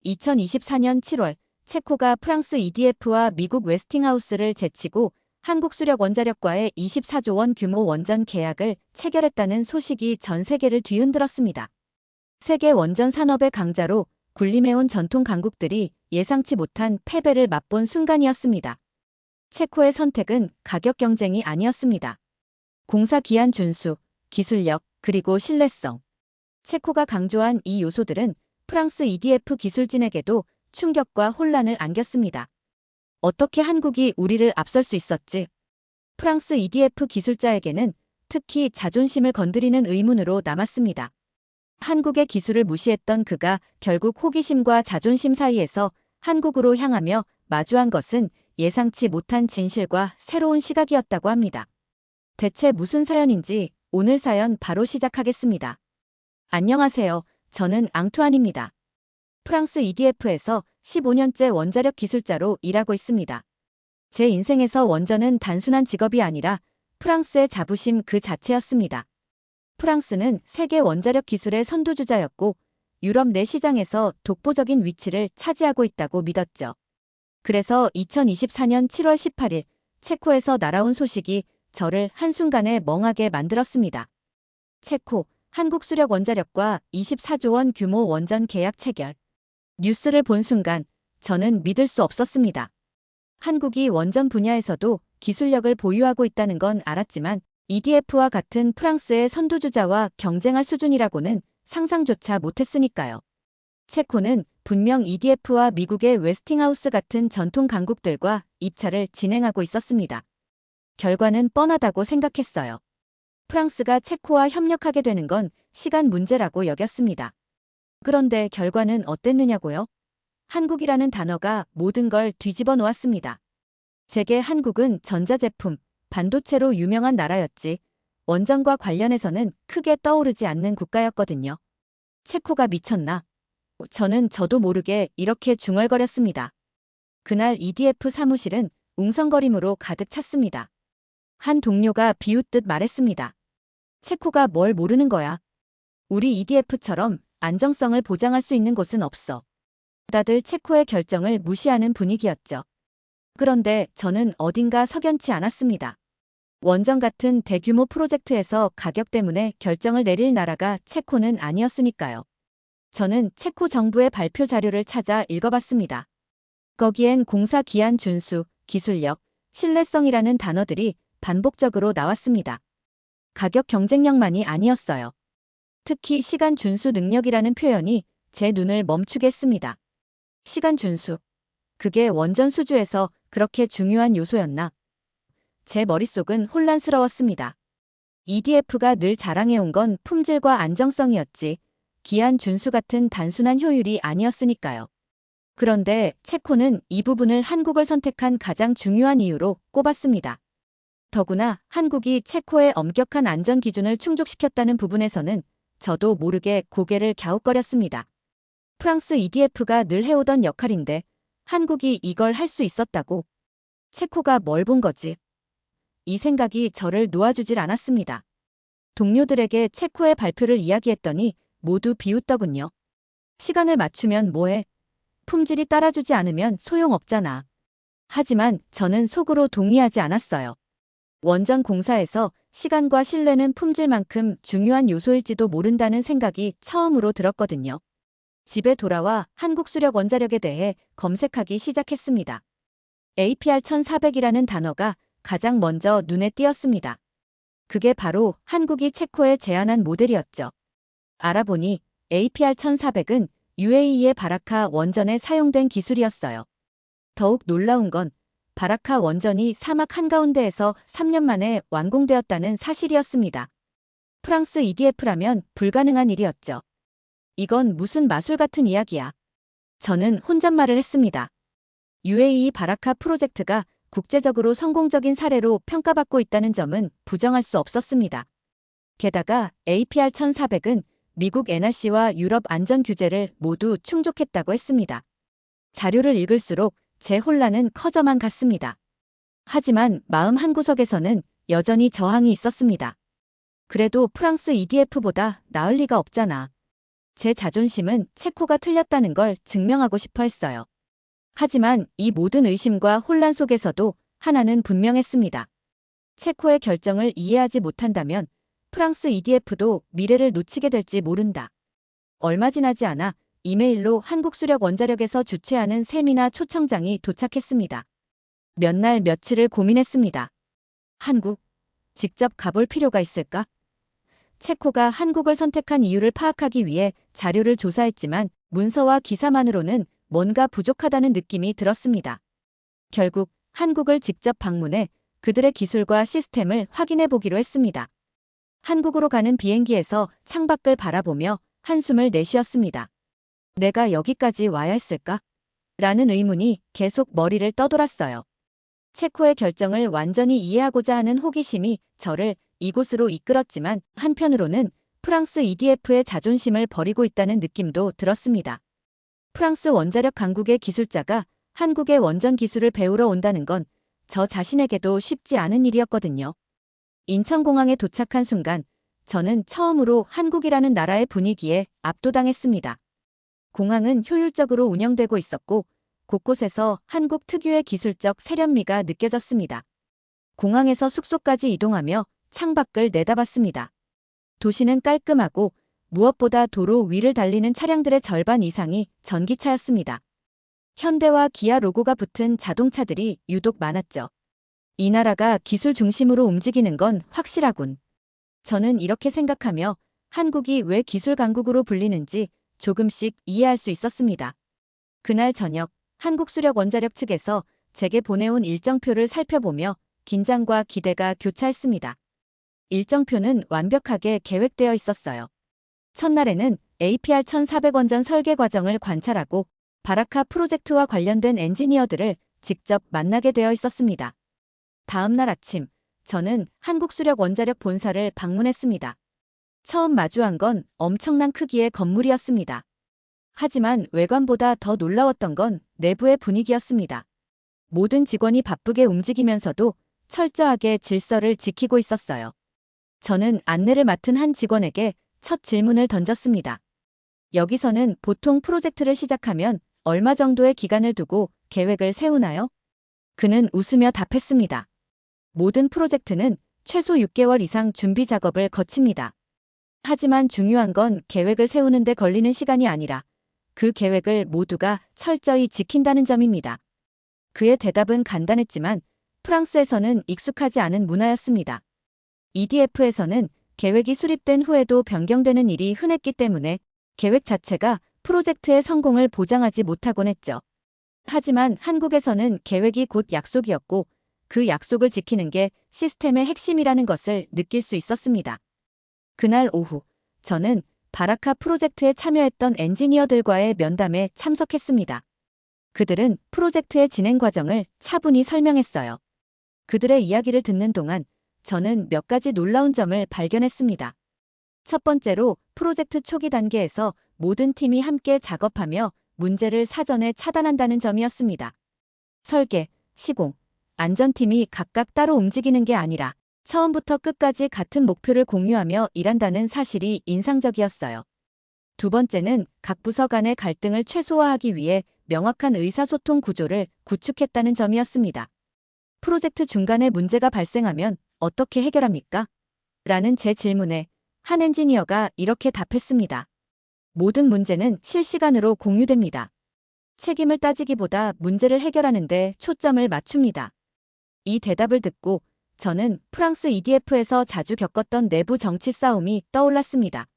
2024년 7월 체코가 프랑스 EDF와 미국 웨스팅하우스를 제치고 한국수력원자력과의 24조 원 규모 원전 계약을 체결했다는 소식이 전 세계를 뒤흔들었습니다. 세계 원전 산업의 강자로 군림해온 전통 강국들이 예상치 못한 패배를 맛본 순간이었습니다. 체코의 선택은 가격 경쟁이 아니었습니다. 공사 기한 준수, 기술력, 그리고 신뢰성. 체코가 강조한 이 요소들은 프랑스 EDF 기술진에게도 충격과 혼란을 안겼습니다. 어떻게 한국이 우리를 앞설 수 있었지? 프랑스 EDF 기술자에게는 특히 자존심을 건드리는 의문으로 남았습니다. 한국의 기술을 무시했던 그가 결국 호기심과 자존심 사이에서 한국으로 향하며 마주한 것은 예상치 못한 진실과 새로운 시각이었다고 합니다. 대체 무슨 사연인지 오늘 사연 바로 시작하겠습니다. 안녕하세요. 저는 앙투안입니다. 프랑스 EDF에서 15년째 원자력 기술자로 일하고 있습니다. 제 인생에서 원전은 단순한 직업이 아니라 프랑스의 자부심 그 자체였습니다. 프랑스는 세계 원자력 기술의 선두주자였고 유럽 내 시장에서 독보적인 위치를 차지하고 있다고 믿었죠. 그래서 2024년 7월 18일 체코에서 날아온 소식이 저를 한순간에 멍하게 만들었습니다. 체코, 한국수력원자력과 24조 원 규모 원전 계약 체결. 뉴스를 본 순간 저는 믿을 수 없었습니다. 한국이 원전 분야에서도 기술력을 보유하고 있다는 건 알았지만 EDF와 같은 프랑스의 선두주자와 경쟁할 수준이라고는 상상조차 못했으니까요. 체코는 분명 EDF와 미국의 웨스팅하우스 같은 전통 강국들과 입찰을 진행하고 있었습니다. 결과는 뻔하다고 생각했어요. 프랑스가 체코와 협력하게 되는 건 시간 문제라고 여겼습니다. 그런데 결과는 어땠느냐고요? 한국이라는 단어가 모든 걸 뒤집어 놓았습니다. 제게 한국은 전자제품, 반도체로 유명한 나라였지 원전과 관련해서는 크게 떠오르지 않는 국가였거든요. 체코가 미쳤나? 저도 모르게 이렇게 중얼거렸습니다. 그날 EDF 사무실은 웅성거림으로 가득 찼습니다. 한 동료가 비웃듯 말했습니다. 체코가 뭘 모르는 거야. 우리 EDF처럼 안정성을 보장할 수 있는 곳은 없어. 다들 체코의 결정을 무시하는 분위기였죠. 그런데 저는 어딘가 석연치 않았습니다. 원전 같은 대규모 프로젝트에서 가격 때문에 결정을 내릴 나라가 체코는 아니었으니까요. 저는 체코 정부의 발표 자료를 찾아 읽어봤습니다. 거기엔 공사 기한 준수, 기술력, 신뢰성이라는 단어들이 반복적으로 나왔습니다. 가격 경쟁력만이 아니었어요. 특히 시간 준수 능력이라는 표현이 제 눈을 멈추게 했습니다. 시간 준수. 그게 원전 수주에서 그렇게 중요한 요소였나? 제 머릿속은 혼란스러웠습니다. EDF가 늘 자랑해온 건 품질과 안정성이었지 기한 준수 같은 단순한 효율이 아니었으니까요. 그런데 체코는 이 부분을 한국을 선택한 가장 중요한 이유로 꼽았습니다. 더구나 한국이 체코의 엄격한 안전 기준을 충족시켰다는 부분에서는 저도 모르게 고개를 갸웃거렸습니다. 프랑스 EDF가 늘 해오던 역할인데 한국이 이걸 할 수 있었다고? 체코가 뭘 본 거지? 이 생각이 저를 놓아주질 않았습니다. 동료들에게 체코의 발표를 이야기했더니 모두 비웃더군요. 시간을 맞추면 뭐해? 품질이 따라주지 않으면 소용없잖아. 하지만 저는 속으로 동의하지 않았어요. 원전 공사에서 시간과 신뢰는 품질만큼 중요한 요소일지도 모른다는 생각이 처음으로 들었거든요. 집에 돌아와 한국수력원자력에 대해 검색하기 시작했습니다. APR 1400이라는 단어가 가장 먼저 눈에 띄었습니다. 그게 바로 한국이 체코에 제안한 모델이었죠. 알아보니 APR 1400은 UAE의 바라카 원전에 사용된 기술이었어요. 더욱 놀라운 건 바라카 원전이 사막 한가운데에서 3년 만에 완공되었다는 사실이었습니다. 프랑스 EDF라면 불가능한 일이었죠. 이건 무슨 마술 같은 이야기야. 저는 혼잣말을 했습니다. UAE 바라카 프로젝트가 국제적으로 성공적인 사례로 평가받고 있다는 점은 부정할 수 없었습니다. 게다가 APR 1400은 미국 NRC와 유럽 안전 규제를 모두 충족했다고 했습니다. 자료를 읽을수록 제 혼란은 커져만 갔습니다. 하지만 마음 한구석에서는 여전히 저항이 있었습니다. 그래도 프랑스 EDF보다 나을 리가 없잖아. 제 자존심은 체코가 틀렸다는 걸 증명하고 싶어 했어요. 하지만 이 모든 의심과 혼란 속에서도 하나는 분명했습니다. 체코의 결정을 이해하지 못한다면 프랑스 EDF도 미래를 놓치게 될지 모른다. 얼마 지나지 않아 이메일로 한국수력원자력에서 주최하는 세미나 초청장이 도착했습니다. 몇 날 며칠을 고민했습니다. 한국? 직접 가볼 필요가 있을까? 체코가 한국을 선택한 이유를 파악하기 위해 자료를 조사했지만 문서와 기사만으로는 뭔가 부족하다는 느낌이 들었습니다. 결국 한국을 직접 방문해 그들의 기술과 시스템을 확인해 보기로 했습니다. 한국으로 가는 비행기에서 창밖을 바라보며 한숨을 내쉬었습니다. 내가 여기까지 와야 했을까? 라는 의문이 계속 머리를 떠돌았어요. 체코의 결정을 완전히 이해하고자 하는 호기심이 저를 이곳으로 이끌었지만 한편으로는 프랑스 EDF의 자존심을 버리고 있다는 느낌도 들었습니다. 프랑스 원자력 강국의 기술자가 한국의 원전 기술을 배우러 온다는 건 저 자신에게도 쉽지 않은 일이었거든요. 인천공항에 도착한 순간 저는 처음으로 한국이라는 나라의 분위기에 압도당했습니다. 공항은 효율적으로 운영되고 있었고 곳곳에서 한국 특유의 기술적 세련미가 느껴졌습니다. 공항에서 숙소까지 이동하며 창밖을 내다봤습니다. 도시는 깔끔하고 무엇보다 도로 위를 달리는 차량들의 절반 이상이 전기차였습니다. 현대와 기아 로고가 붙은 자동차들이 유독 많았죠. 이 나라가 기술 중심으로 움직이는 건 확실하군. 저는 이렇게 생각하며 한국이 왜 기술 강국으로 불리는지 조금씩 이해할 수 있었습니다. 그날 저녁 한국수력원자력 측에서 제게 보내온 일정표를 살펴보며 긴장과 기대가 교차했습니다. 일정표는 완벽하게 계획되어 있었어요. 첫날에는 APR 1400원전 설계 과정을 관찰하고 바라카 프로젝트와 관련된 엔지니어들을 직접 만나게 되어 있었습니다. 다음 날 아침, 저는 한국수력원자력 본사를 방문했습니다. 처음 마주한 건 엄청난 크기의 건물이었습니다. 하지만 외관보다 더 놀라웠던 건 내부의 분위기였습니다. 모든 직원이 바쁘게 움직이면서도 철저하게 질서를 지키고 있었어요. 저는 안내를 맡은 한 직원에게 첫 질문을 던졌습니다. 여기서는 보통 프로젝트를 시작하면 얼마 정도의 기간을 두고 계획을 세우나요? 그는 웃으며 답했습니다. 모든 프로젝트는 최소 6개월 이상 준비 작업을 거칩니다. 하지만 중요한 건 계획을 세우는데 걸리는 시간이 아니라 그 계획을 모두가 철저히 지킨다는 점입니다. 그의 대답은 간단했지만 프랑스에서는 익숙하지 않은 문화였습니다. EDF에서는 계획이 수립된 후에도 변경되는 일이 흔했기 때문에 계획 자체가 프로젝트의 성공을 보장하지 못하곤 했죠. 하지만 한국에서는 계획이 곧 약속이었고 그 약속을 지키는 게 시스템의 핵심이라는 것을 느낄 수 있었습니다. 그날 오후, 저는 바라카 프로젝트에 참여했던 엔지니어들과의 면담에 참석했습니다. 그들은 프로젝트의 진행 과정을 차분히 설명했어요. 그들의 이야기를 듣는 동안 저는 몇 가지 놀라운 점을 발견했습니다. 첫 번째로 프로젝트 초기 단계에서 모든 팀이 함께 작업하며 문제를 사전에 차단한다는 점이었습니다. 설계, 시공, 안전팀이 각각 따로 움직이는 게 아니라 처음부터 끝까지 같은 목표를 공유하며 일한다는 사실이 인상적이었어요. 두 번째는 각 부서 간의 갈등을 최소화하기 위해 명확한 의사소통 구조를 구축했다는 점이었습니다. 프로젝트 중간에 문제가 발생하면 어떻게 해결합니까? 라는 제 질문에 한 엔지니어가 이렇게 답했습니다. 모든 문제는 실시간으로 공유됩니다. 책임을 따지기보다 문제를 해결하는 데 초점을 맞춥니다. 이 대답을 듣고 저는 프랑스 EDF에서 자주 겪었던 내부 정치 싸움이 떠올랐습니다.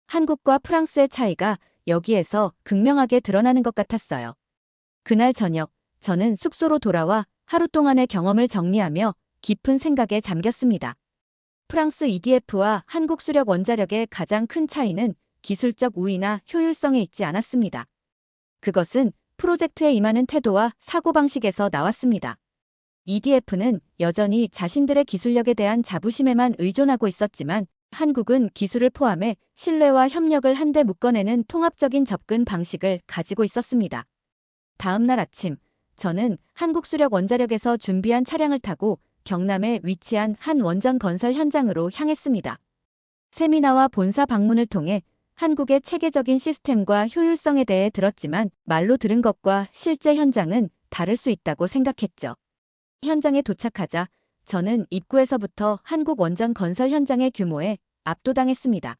한국과 프랑스의 차이가 여기에서 극명하게 드러나는 것 같았어요. 그날 저녁, 저는 숙소로 돌아와 하루 동안의 경험을 정리하며 깊은 생각에 잠겼습니다. 프랑스 EDF와 한국수력원자력의 가장 큰 차이는 기술적 우위나 효율성에 있지 않았습니다. 그것은 프로젝트에 임하는 태도와 사고방식에서 나왔습니다. EDF는 여전히 자신들의 기술력에 대한 자부심에만 의존하고 있었지만 한국은 기술을 포함해 신뢰와 협력을 한데 묶어내는 통합적인 접근 방식을 가지고 있었습니다. 다음 날 아침, 저는 한국수력원자력에서 준비한 차량을 타고 경남에 위치한 한 원전 건설 현장으로 향했습니다. 세미나와 본사 방문을 통해 한국의 체계적인 시스템과 효율성에 대해 들었지만 말로 들은 것과 실제 현장은 다를 수 있다고 생각했죠. 현장에 도착하자 저는 입구에서부터 한국 원전 건설 현장의 규모에 압도당했습니다.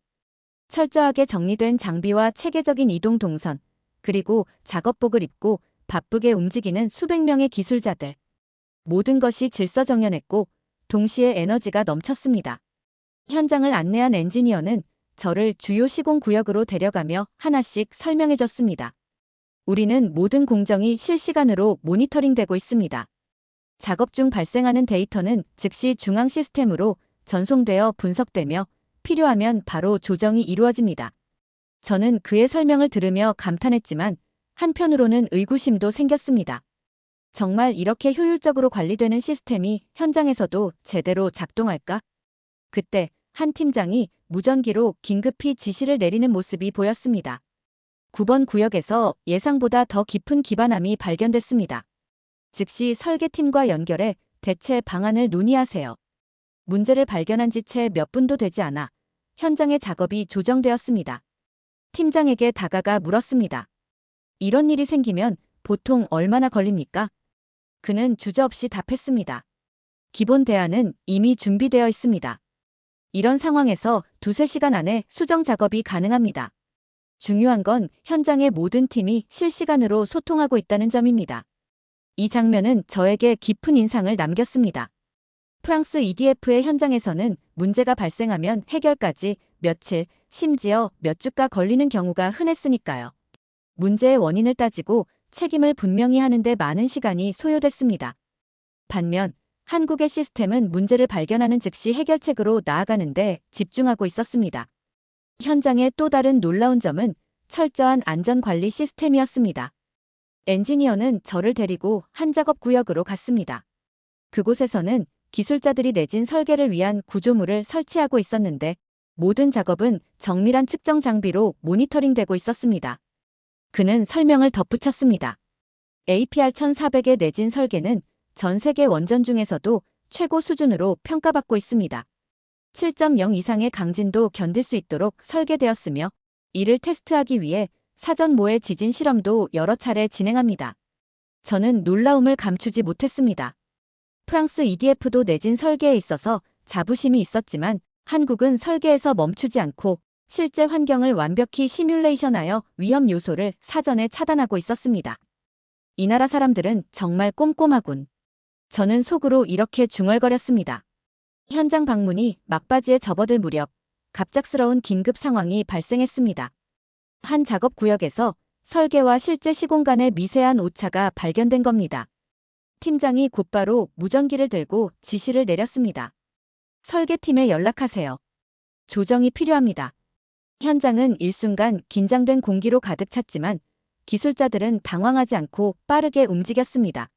철저하게 정리된 장비와 체계적인 이동 동선, 그리고 작업복을 입고 바쁘게 움직이는 수백 명의 기술자들. 모든 것이 질서정연했고 동시에 에너지가 넘쳤습니다. 현장을 안내한 엔지니어는 저를 주요 시공 구역으로 데려가며 하나씩 설명해줬습니다. 우리는 모든 공정이 실시간으로 모니터링되고 있습니다. 작업 중 발생하는 데이터는 즉시 중앙 시스템으로 전송되어 분석되며 필요하면 바로 조정이 이루어집니다. 저는 그의 설명을 들으며 감탄했지만 한편으로는 의구심도 생겼습니다. 정말 이렇게 효율적으로 관리되는 시스템이 현장에서도 제대로 작동할까? 그때 한 팀장이 무전기로 긴급히 지시를 내리는 모습이 보였습니다. 9번 구역에서 예상보다 더 깊은 기반함이 발견됐습니다. 즉시 설계팀과 연결해 대체 방안을 논의하세요. 문제를 발견한 지 채 몇 분도 되지 않아 현장의 작업이 조정되었습니다. 팀장에게 다가가 물었습니다. 이런 일이 생기면 보통 얼마나 걸립니까? 그는 주저없이 답했습니다. 기본 대안은 이미 준비되어 있습니다. 이런 상황에서 2~3시간 안에 수정 작업이 가능합니다. 중요한 건 현장의 모든 팀이 실시간으로 소통하고 있다는 점입니다. 이 장면은 저에게 깊은 인상을 남겼습니다. 프랑스 EDF의 현장에서는 문제가 발생하면 해결까지 며칠, 심지어 몇 주가 걸리는 경우가 흔했으니까요. 문제의 원인을 따지고 책임을 분명히 하는데 많은 시간이 소요됐습니다. 반면 한국의 시스템은 문제를 발견하는 즉시 해결책으로 나아가는데 집중하고 있었습니다. 현장의 또 다른 놀라운 점은 철저한 안전관리 시스템이었습니다. 엔지니어는 저를 데리고 한 작업 구역으로 갔습니다. 그곳에서는 기술자들이 내진 설계를 위한 구조물을 설치하고 있었는데 모든 작업은 정밀한 측정 장비로 모니터링되고 있었습니다. 그는 설명을 덧붙였습니다. APR 1400의 내진 설계는 전 세계 원전 중에서도 최고 수준으로 평가받고 있습니다. 7.0 이상의 강진도 견딜 수 있도록 설계되었으며 이를 테스트하기 위해 사전 모의 지진 실험도 여러 차례 진행합니다. 저는 놀라움을 감추지 못했습니다. 프랑스 EDF도 내진 설계에 있어서 자부심이 있었지만 한국은 설계에서 멈추지 않고 실제 환경을 완벽히 시뮬레이션하여 위험 요소를 사전에 차단하고 있었습니다. 이 나라 사람들은 정말 꼼꼼하군. 저는 속으로 이렇게 중얼거렸습니다. 현장 방문이 막바지에 접어들 무렵 갑작스러운 긴급 상황이 발생했습니다. 한 작업 구역에서 설계와 실제 시공 간의 미세한 오차가 발견된 겁니다. 팀장이 곧바로 무전기를 들고 지시를 내렸습니다. 설계팀에 연락하세요. 조정이 필요합니다. 현장은 일순간 긴장된 공기로 가득 찼지만 기술자들은 당황하지 않고 빠르게 움직였습니다.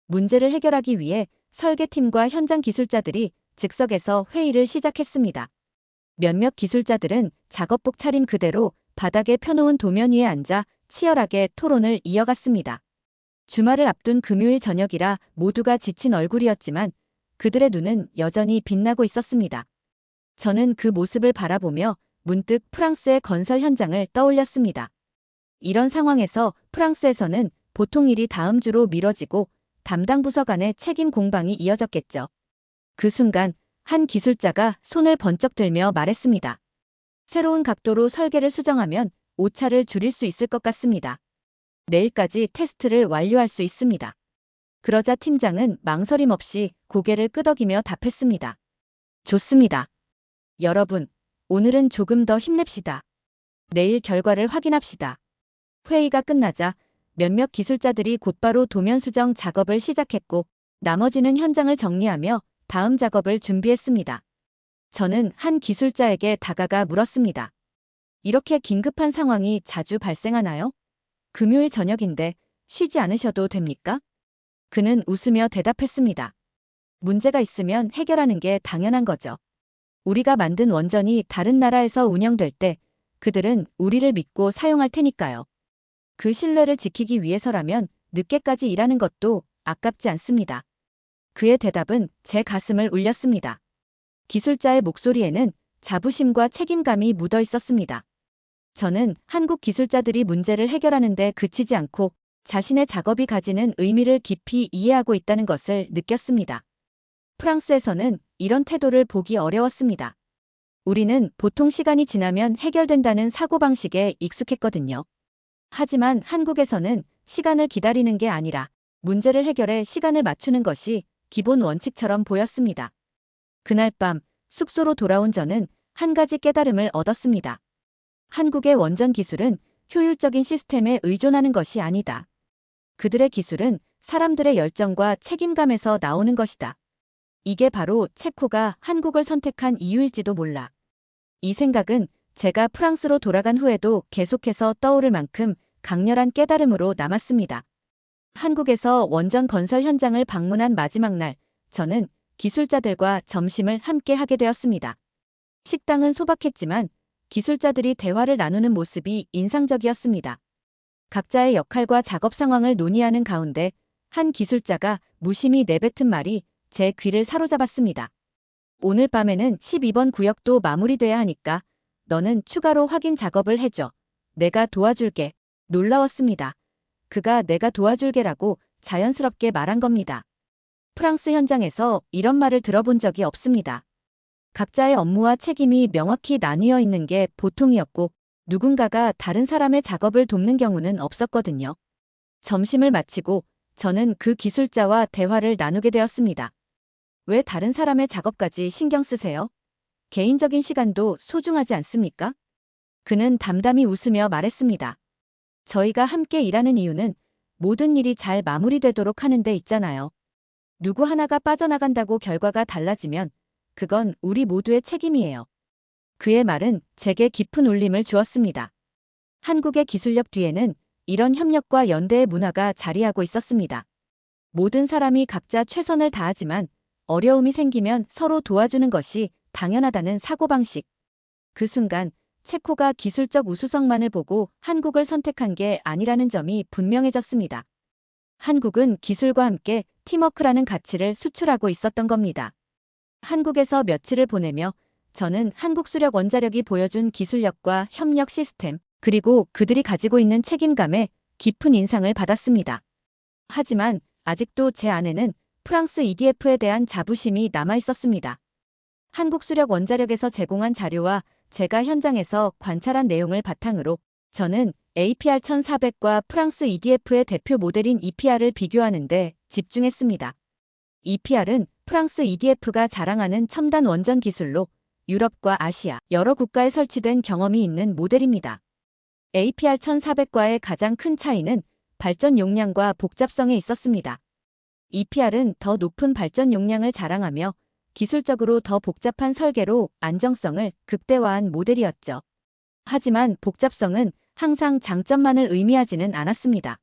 문제를 해결하기 위해 설계팀과 현장 기술자들이 즉석에서 회의를 시작했습니다. 몇몇 기술자들은 작업복 차림 그대로 바닥에 펴놓은 도면 위에 앉아 치열하게 토론을 이어갔습니다. 주말을 앞둔 금요일 저녁이라 모두가 지친 얼굴이었지만 그들의 눈은 여전히 빛나고 있었습니다. 저는 그 모습을 바라보며 문득 프랑스의 건설 현장을 떠올렸습니다. 이런 상황에서 프랑스에서는 보통 일이 다음 주로 미뤄지고 담당 부서 간의 책임 공방이 이어졌겠죠. 그 순간 한 기술자가 손을 번쩍 들며 말했습니다. 새로운 각도로 설계를 수정하면 오차를 줄일 수 있을 것 같습니다. 내일까지 테스트를 완료할 수 있습니다. 그러자 팀장은 망설임 없이 고개를 끄덕이며 답했습니다. 좋습니다. 여러분, 오늘은 조금 더 힘냅시다. 내일 결과를 확인합시다. 회의가 끝나자 몇몇 기술자들이 곧바로 도면 수정 작업을 시작했고 나머지는 현장을 정리하며 다음 작업을 준비했습니다. 저는 한 기술자에게 다가가 물었습니다. 이렇게 긴급한 상황이 자주 발생하나요? 금요일 저녁인데 쉬지 않으셔도 됩니까? 그는 웃으며 대답했습니다. 문제가 있으면 해결하는 게 당연한 거죠. 우리가 만든 원전이 다른 나라에서 운영될 때 그들은 우리를 믿고 사용할 테니까요. 그 신뢰를 지키기 위해서라면 늦게까지 일하는 것도 아깝지 않습니다. 그의 대답은 제 가슴을 울렸습니다. 기술자의 목소리에는 자부심과 책임감이 묻어 있었습니다. 저는 한국 기술자들이 문제를 해결하는 데 그치지 않고 자신의 작업이 가지는 의미를 깊이 이해하고 있다는 것을 느꼈습니다. 프랑스에서는 이런 태도를 보기 어려웠습니다. 우리는 보통 시간이 지나면 해결된다는 사고방식에 익숙했거든요. 하지만 한국에서는 시간을 기다리는 게 아니라 문제를 해결해 시간을 맞추는 것이 기본 원칙처럼 보였습니다. 그날 밤 숙소로 돌아온 저는 한 가지 깨달음을 얻었습니다. 한국의 원전 기술은 효율적인 시스템에 의존하는 것이 아니다. 그들의 기술은 사람들의 열정과 책임감에서 나오는 것이다. 이게 바로 체코가 한국을 선택한 이유일지도 몰라. 이 생각은 제가 프랑스로 돌아간 후에도 계속해서 떠오를 만큼 강렬한 깨달음으로 남았습니다. 한국에서 원전 건설 현장을 방문한 마지막 날, 저는 기술자들과 점심을 함께 하게 되었습니다. 식당은 소박했지만 기술자들이 대화를 나누는 모습이 인상적이었습니다. 각자의 역할과 작업 상황을 논의하는 가운데 한 기술자가 무심히 내뱉은 말이 제 귀를 사로잡았습니다. 오늘 밤에는 12번 구역도 마무리돼야 하니까 너는 추가로 확인 작업을 해줘. 내가 도와줄게. 놀라웠습니다. 그가 내가 도와줄게라고 자연스럽게 말한 겁니다. 프랑스 현장에서 이런 말을 들어본 적이 없습니다. 각자의 업무와 책임이 명확히 나뉘어 있는 게 보통이었고 누군가가 다른 사람의 작업을 돕는 경우는 없었거든요. 점심을 마치고 저는 그 기술자와 대화를 나누게 되었습니다. 왜 다른 사람의 작업까지 신경 쓰세요? 개인적인 시간도 소중하지 않습니까? 그는 담담히 웃으며 말했습니다. 저희가 함께 일하는 이유는 모든 일이 잘 마무리되도록 하는 데 있잖아요. 누구 하나가 빠져나간다고 결과가 달라지면 그건 우리 모두의 책임이에요. 그의 말은 제게 깊은 울림을 주었습니다. 한국의 기술력 뒤에는 이런 협력과 연대의 문화가 자리하고 있었습니다. 모든 사람이 각자 최선을 다하지만 어려움이 생기면 서로 도와주는 것이 당연하다는 사고방식. 그 순간 체코가 기술적 우수성만을 보고 한국을 선택한 게 아니라는 점이 분명해졌습니다. 한국은 기술과 함께 팀워크라는 가치를 수출하고 있었던 겁니다. 한국에서 며칠을 보내며 저는 한국수력 원자력이 보여준 기술력과 협력 시스템, 그리고 그들이 가지고 있는 책임감에 깊은 인상을 받았습니다. 하지만 아직도 제 안에는 프랑스 EDF에 대한 자부심이 남아 있었습니다. 한국수력 원자력에서 제공한 자료와 제가 현장에서 관찰한 내용을 바탕으로 저는 APR 1400과 프랑스 EDF의 대표 모델인 EPR을 비교하는 데 집중했습니다. EPR은 프랑스 EDF가 자랑하는 첨단 원전 기술로 유럽과 아시아 여러 국가에 설치된 경험이 있는 모델입니다. APR 1400과의 가장 큰 차이는 발전 용량과 복잡성에 있었습니다. EPR은 더 높은 발전 용량을 자랑하며 기술적으로 더 복잡한 설계로 안정성을 극대화한 모델이었죠. 하지만 복잡성은 항상 장점만을 의미하지는 않았습니다.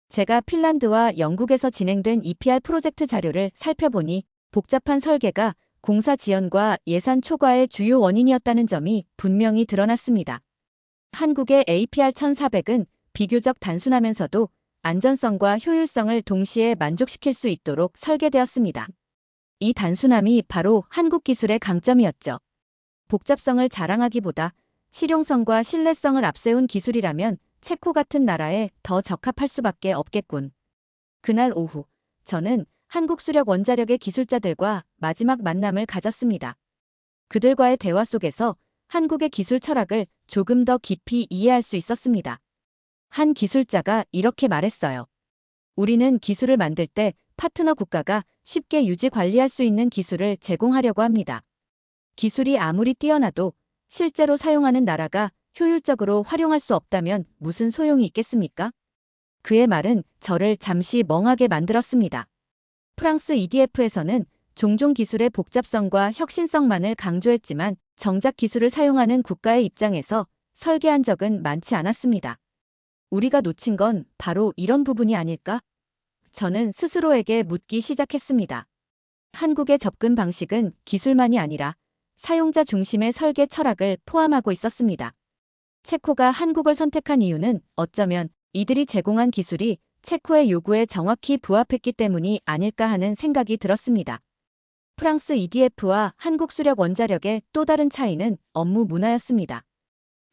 제가 핀란드와 영국에서 진행된 EPR 프로젝트 자료를 살펴보니 복잡한 설계가 공사 지연과 예산 초과의 주요 원인이었다는 점이 분명히 드러났습니다. 한국의 APR 1400은 비교적 단순하면서도 안전성과 효율성을 동시에 만족시킬 수 있도록 설계되었습니다. 이 단순함이 바로 한국 기술의 강점이었죠. 복잡성을 자랑하기보다 실용성과 신뢰성을 앞세운 기술이라면 체코 같은 나라에 더 적합할 수밖에 없겠군. 그날 오후, 저는 한국수력 원자력의 기술자들과 마지막 만남을 가졌습니다. 그들과의 대화 속에서 한국의 기술 철학을 조금 더 깊이 이해할 수 있었습니다. 한 기술자가 이렇게 말했어요. 우리는 기술을 만들 때 파트너 국가가 쉽게 유지 관리할 수 있는 기술을 제공하려고 합니다. 기술이 아무리 뛰어나도 실제로 사용하는 나라가 효율적으로 활용할 수 없다면 무슨 소용이 있겠습니까? 그의 말은 저를 잠시 멍하게 만들었습니다. 프랑스 EDF에서는 종종 기술의 복잡성과 혁신성만을 강조했지만 정작 기술을 사용하는 국가의 입장에서 설계한 적은 많지 않았습니다. 우리가 놓친 건 바로 이런 부분이 아닐까? 저는 스스로에게 묻기 시작했습니다. 한국의 접근 방식은 기술만이 아니라 사용자 중심의 설계 철학을 포함하고 있었습니다. 체코가 한국을 선택한 이유는 어쩌면 이들이 제공한 기술이 체코의 요구에 정확히 부합했기 때문이 아닐까 하는 생각이 들었습니다. 프랑스 EDF와 한국 수력 원자력의 또 다른 차이는 업무 문화였습니다.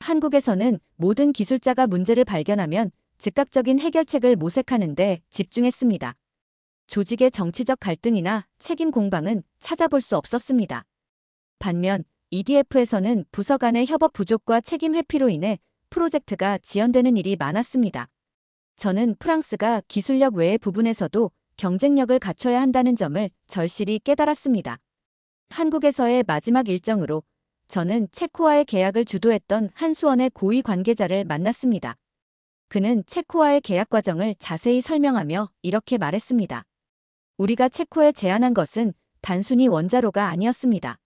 한국에서는 모든 기술자가 문제를 발견하면 즉각적인 해결책을 모색하는 데 집중했습니다. 조직의 정치적 갈등이나 책임 공방은 찾아볼 수 없었습니다. 반면 EDF에서는 부서 간의 협업 부족과 책임 회피로 인해 프로젝트가 지연되는 일이 많았습니다. 저는 프랑스가 기술력 외의 부분에서도 경쟁력을 갖춰야 한다는 점을 절실히 깨달았습니다. 한국에서의 마지막 일정으로 저는 체코와의 계약을 주도했던 한수원의 고위 관계자를 만났습니다. 그는 체코와의 계약 과정을 자세히 설명하며 이렇게 말했습니다. 우리가 체코에 제안한 것은 단순히 원자로가 아니었습니다.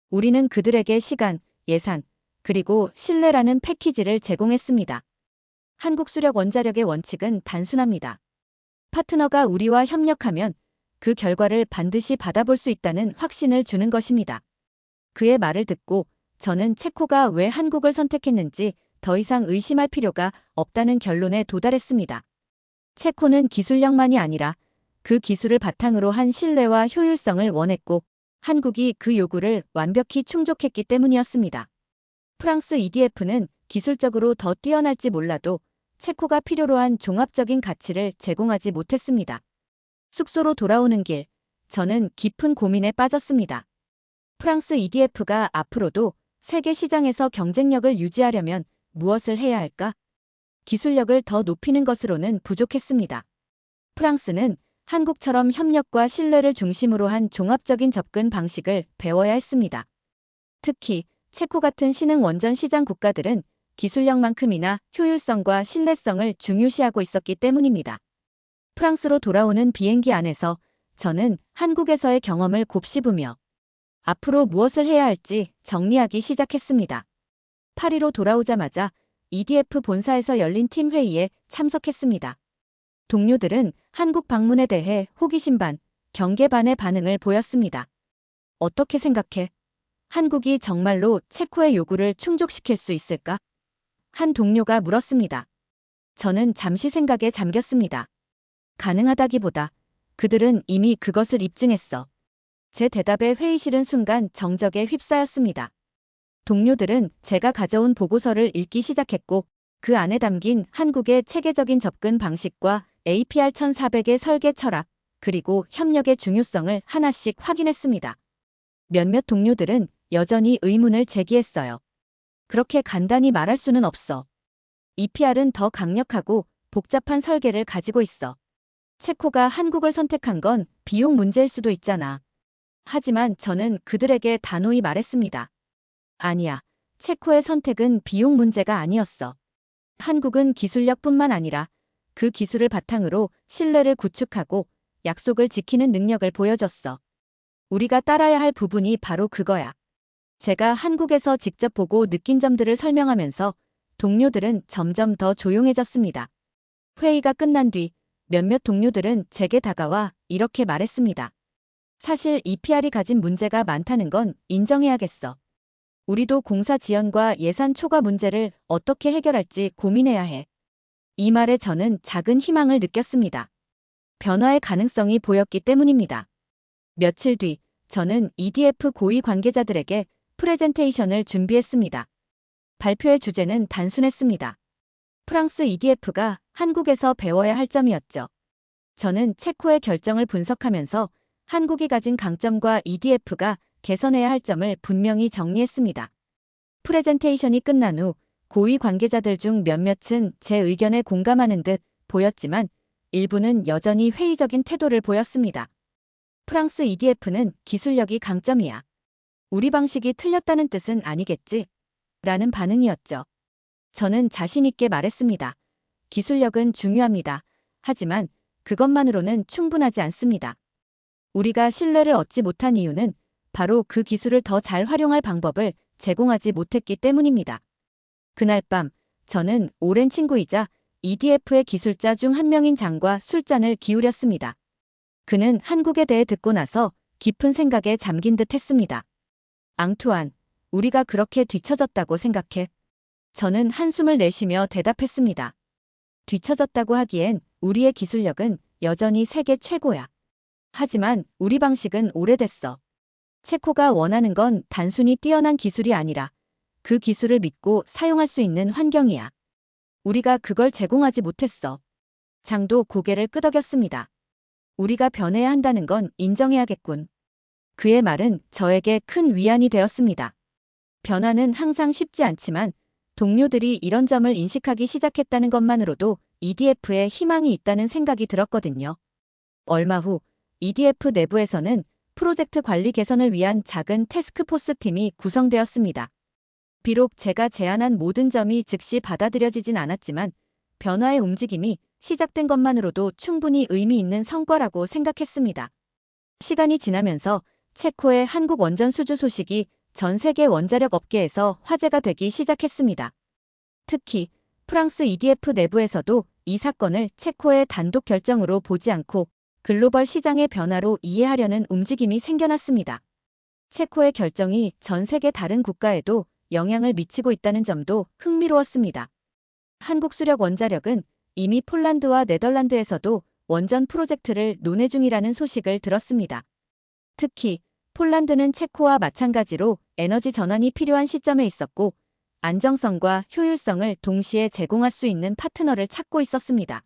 우리는 그들에게 시간, 예산, 그리고 신뢰라는 패키지를 제공했습니다. 한국수력원자력의 원칙은 단순합니다. 파트너가 우리와 협력하면 그 결과를 반드시 받아볼 수 있다는 확신을 주는 것입니다. 그의 말을 듣고 저는 체코가 왜 한국을 선택했는지 더 이상 의심할 필요가 없다는 결론에 도달했습니다. 체코는 기술력만이 아니라 그 기술을 바탕으로 한 신뢰와 효율성을 원했고 한국이 그 요구를 완벽히 충족했기 때문이었습니다. 프랑스 EDF는 기술적으로 더 뛰어날지 몰라도 체코가 필요로 한 종합적인 가치를 제공하지 못했습니다. 숙소로 돌아오는 길, 저는 깊은 고민에 빠졌습니다. 프랑스 EDF가 앞으로도 세계 시장에서 경쟁력을 유지하려면 무엇을 해야 할까? 기술력을 더 높이는 것으로는 부족했습니다. 프랑스는 한국처럼 협력과 신뢰를 중심으로 한 종합적인 접근 방식을 배워야 했습니다. 특히 체코 같은 신흥 원전 시장 국가들은 기술력만큼이나 효율성과 신뢰성을 중요시하고 있었기 때문입니다. 프랑스로 돌아오는 비행기 안에서 저는 한국에서의 경험을 곱씹으며 앞으로 무엇을 해야 할지 정리하기 시작했습니다. 파리로 돌아오자마자 EDF 본사에서 열린 팀 회의에 참석했습니다. 동료들은 한국 방문에 대해 호기심 반, 경계 반의 반응을 보였습니다. 어떻게 생각해? 한국이 정말로 체코의 요구를 충족시킬 수 있을까? 한 동료가 물었습니다. 저는 잠시 생각에 잠겼습니다. 가능하다기보다 그들은 이미 그것을 입증했어. 제 대답에 회의실은 순간 정적에 휩싸였습니다. 동료들은 제가 가져온 보고서를 읽기 시작했고 그 안에 담긴 한국의 체계적인 접근 방식과 APR 1400의 설계 철학, 그리고 협력의 중요성을 하나씩 확인했습니다. 몇몇 동료들은 여전히 의문을 제기했어요. 그렇게 간단히 말할 수는 없어. EPR은 더 강력하고 복잡한 설계를 가지고 있어. 체코가 한국을 선택한 건 비용 문제일 수도 있잖아. 하지만 저는 그들에게 단호히 말했습니다. 아니야. 체코의 선택은 비용 문제가 아니었어. 한국은 기술력뿐만 아니라 그 기술을 바탕으로 신뢰를 구축하고 약속을 지키는 능력을 보여줬어. 우리가 따라야 할 부분이 바로 그거야. 제가 한국에서 직접 보고 느낀 점들을 설명하면서 동료들은 점점 더 조용해졌습니다. 회의가 끝난 뒤 몇몇 동료들은 제게 다가와 이렇게 말했습니다. 사실 EPR이 가진 문제가 많다는 건 인정해야겠어. 우리도 공사 지연과 예산 초과 문제를 어떻게 해결할지 고민해야 해. 이 말에 저는 작은 희망을 느꼈습니다. 변화의 가능성이 보였기 때문입니다. 며칠 뒤 저는 EDF 고위 관계자들에게 프레젠테이션을 준비했습니다. 발표의 주제는 단순했습니다. 프랑스 EDF가 한국에서 배워야 할 점이었죠. 저는 체코의 결정을 분석하면서 한국이 가진 강점과 EDF가 개선해야 할 점을 분명히 정리했습니다. 프레젠테이션이 끝난 후 고위 관계자들 중 몇몇은 제 의견에 공감하는 듯 보였지만 일부는 여전히 회의적인 태도를 보였습니다. 프랑스 EDF는 기술력이 강점이야. 우리 방식이 틀렸다는 뜻은 아니겠지? 라는 반응이었죠. 저는 자신 있게 말했습니다. 기술력은 중요합니다. 하지만 그것만으로는 충분하지 않습니다. 우리가 신뢰를 얻지 못한 이유는 바로 그 기술을 더 잘 활용할 방법을 제공하지 못했기 때문입니다. 그날 밤 저는 오랜 친구이자 EDF의 기술자 중 한 명인 장과 술잔을 기울였습니다. 그는 한국에 대해 듣고 나서 깊은 생각에 잠긴 듯 했습니다. 앙투안, 우리가 그렇게 뒤처졌다고 생각해? 저는 한숨을 내쉬며 대답했습니다. 뒤처졌다고 하기엔 우리의 기술력은 여전히 세계 최고야. 하지만 우리 방식은 오래됐어. 체코가 원하는 건 단순히 뛰어난 기술이 아니라 그 기술을 믿고 사용할 수 있는 환경이야. 우리가 그걸 제공하지 못했어. 장도 고개를 끄덕였습니다. 우리가 변해야 한다는 건 인정해야겠군. 그의 말은 저에게 큰 위안이 되었습니다. 변화는 항상 쉽지 않지만 동료들이 이런 점을 인식하기 시작했다는 것만으로도 EDF에 희망이 있다는 생각이 들었거든요. 얼마 후 EDF 내부에서는 프로젝트 관리 개선을 위한 작은 태스크포스 팀이 구성되었습니다. 비록 제가 제안한 모든 점이 즉시 받아들여지진 않았지만 변화의 움직임이 시작된 것만으로도 충분히 의미 있는 성과라고 생각했습니다. 시간이 지나면서 체코의 한국 원전 수주 소식이 전 세계 원자력 업계에서 화제가 되기 시작했습니다. 특히 프랑스 EDF 내부에서도 이 사건을 체코의 단독 결정으로 보지 않고 글로벌 시장의 변화로 이해하려는 움직임이 생겨났습니다. 체코의 결정이 전 세계 다른 국가에도 영향을 미치고 있다는 점도 흥미로웠습니다. 한국수력원자력은 이미 폴란드와 네덜란드에서도 원전 프로젝트를 논의 중이라는 소식을 들었습니다. 특히 폴란드는 체코와 마찬가지로 에너지 전환이 필요한 시점에 있었고 안정성과 효율성을 동시에 제공할 수 있는 파트너를 찾고 있었습니다.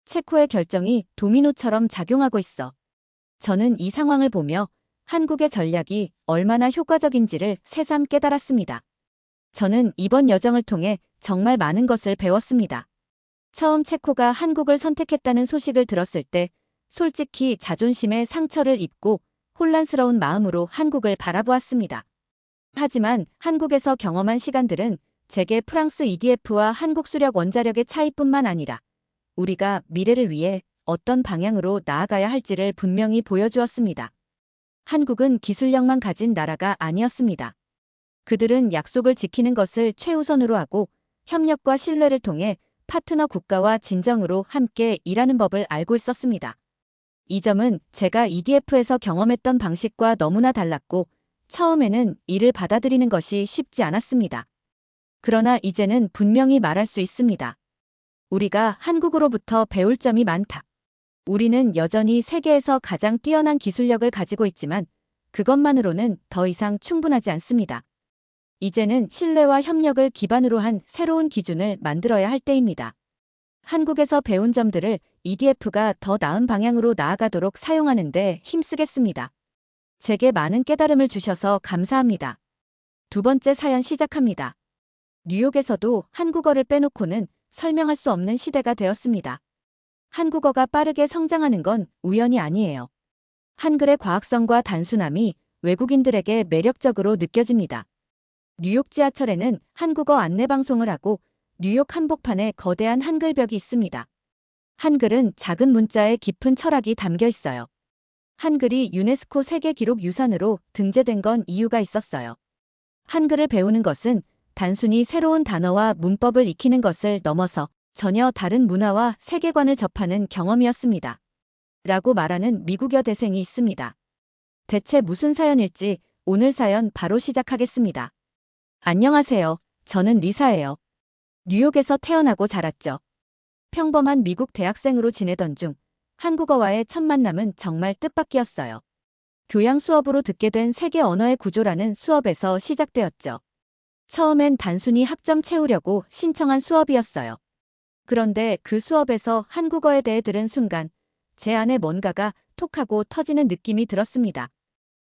체코의 결정이 도미노처럼 작용하고 있어. 저는 이 상황을 보며 한국의 전략이 얼마나 효과적인지를 새삼 깨달았습니다. 저는 이번 여정을 통해 정말 많은 것을 배웠습니다. 처음 체코가 한국을 선택했다는 소식을 들었을 때 솔직히 자존심에 상처를 입고 혼란스러운 마음으로 한국을 바라보았습니다. 하지만 한국에서 경험한 시간들은 제게 프랑스 EDF와 한국 수력 원자력의 차이뿐만 아니라 우리가 미래를 위해 어떤 방향으로 나아가야 할지를 분명히 보여주었습니다. 한국은 기술력만 가진 나라가 아니었습니다. 그들은 약속을 지키는 것을 최우선으로 하고 협력과 신뢰를 통해 파트너 국가와 진정으로 함께 일하는 법을 알고 있었습니다. 이 점은 제가 EDF에서 경험했던 방식과 너무나 달랐고 처음에는 이를 받아들이는 것이 쉽지 않았습니다. 그러나 이제는 분명히 말할 수 있습니다. 우리가 한국으로부터 배울 점이 많다. 우리는 여전히 세계에서 가장 뛰어난 기술력을 가지고 있지만 그것만으로는 더 이상 충분하지 않습니다. 이제는 신뢰와 협력을 기반으로 한 새로운 기준을 만들어야 할 때입니다. 한국에서 배운 점들을 EDF가 더 나은 방향으로 나아가도록 사용하는 데 힘쓰겠습니다. 제게 많은 깨달음을 주셔서 감사합니다. 두 번째 사연 시작합니다. 뉴욕에서도 한국어를 빼놓고는 설명할 수 없는 시대가 되었습니다. 한국어가 빠르게 성장하는 건 우연이 아니에요. 한글의 과학성과 단순함이 외국인들에게 매력적으로 느껴집니다. 뉴욕 지하철에는 한국어 안내방송을 하고 뉴욕 한복판에 거대한 한글벽이 있습니다. 한글은 작은 문자에 깊은 철학이 담겨 있어요. 한글이 유네스코 세계기록유산으로 등재된 건 이유가 있었어요. 한글을 배우는 것은 단순히 새로운 단어와 문법을 익히는 것을 넘어서 전혀 다른 문화와 세계관을 접하는 경험이었습니다. 라고 말하는 미국 여대생이 있습니다. 대체 무슨 사연일지 오늘 사연 바로 시작하겠습니다. 안녕하세요. 저는 리사예요. 뉴욕에서 태어나고 자랐죠. 평범한 미국 대학생으로 지내던 중 한국어와의 첫 만남은 정말 뜻밖이었어요. 교양 수업으로 듣게 된 세계 언어의 구조라는 수업에서 시작되었죠. 처음엔 단순히 학점 채우려고 신청한 수업이었어요. 그런데 그 수업에서 한국어에 대해 들은 순간 제 안에 뭔가가 톡하고 터지는 느낌이 들었습니다.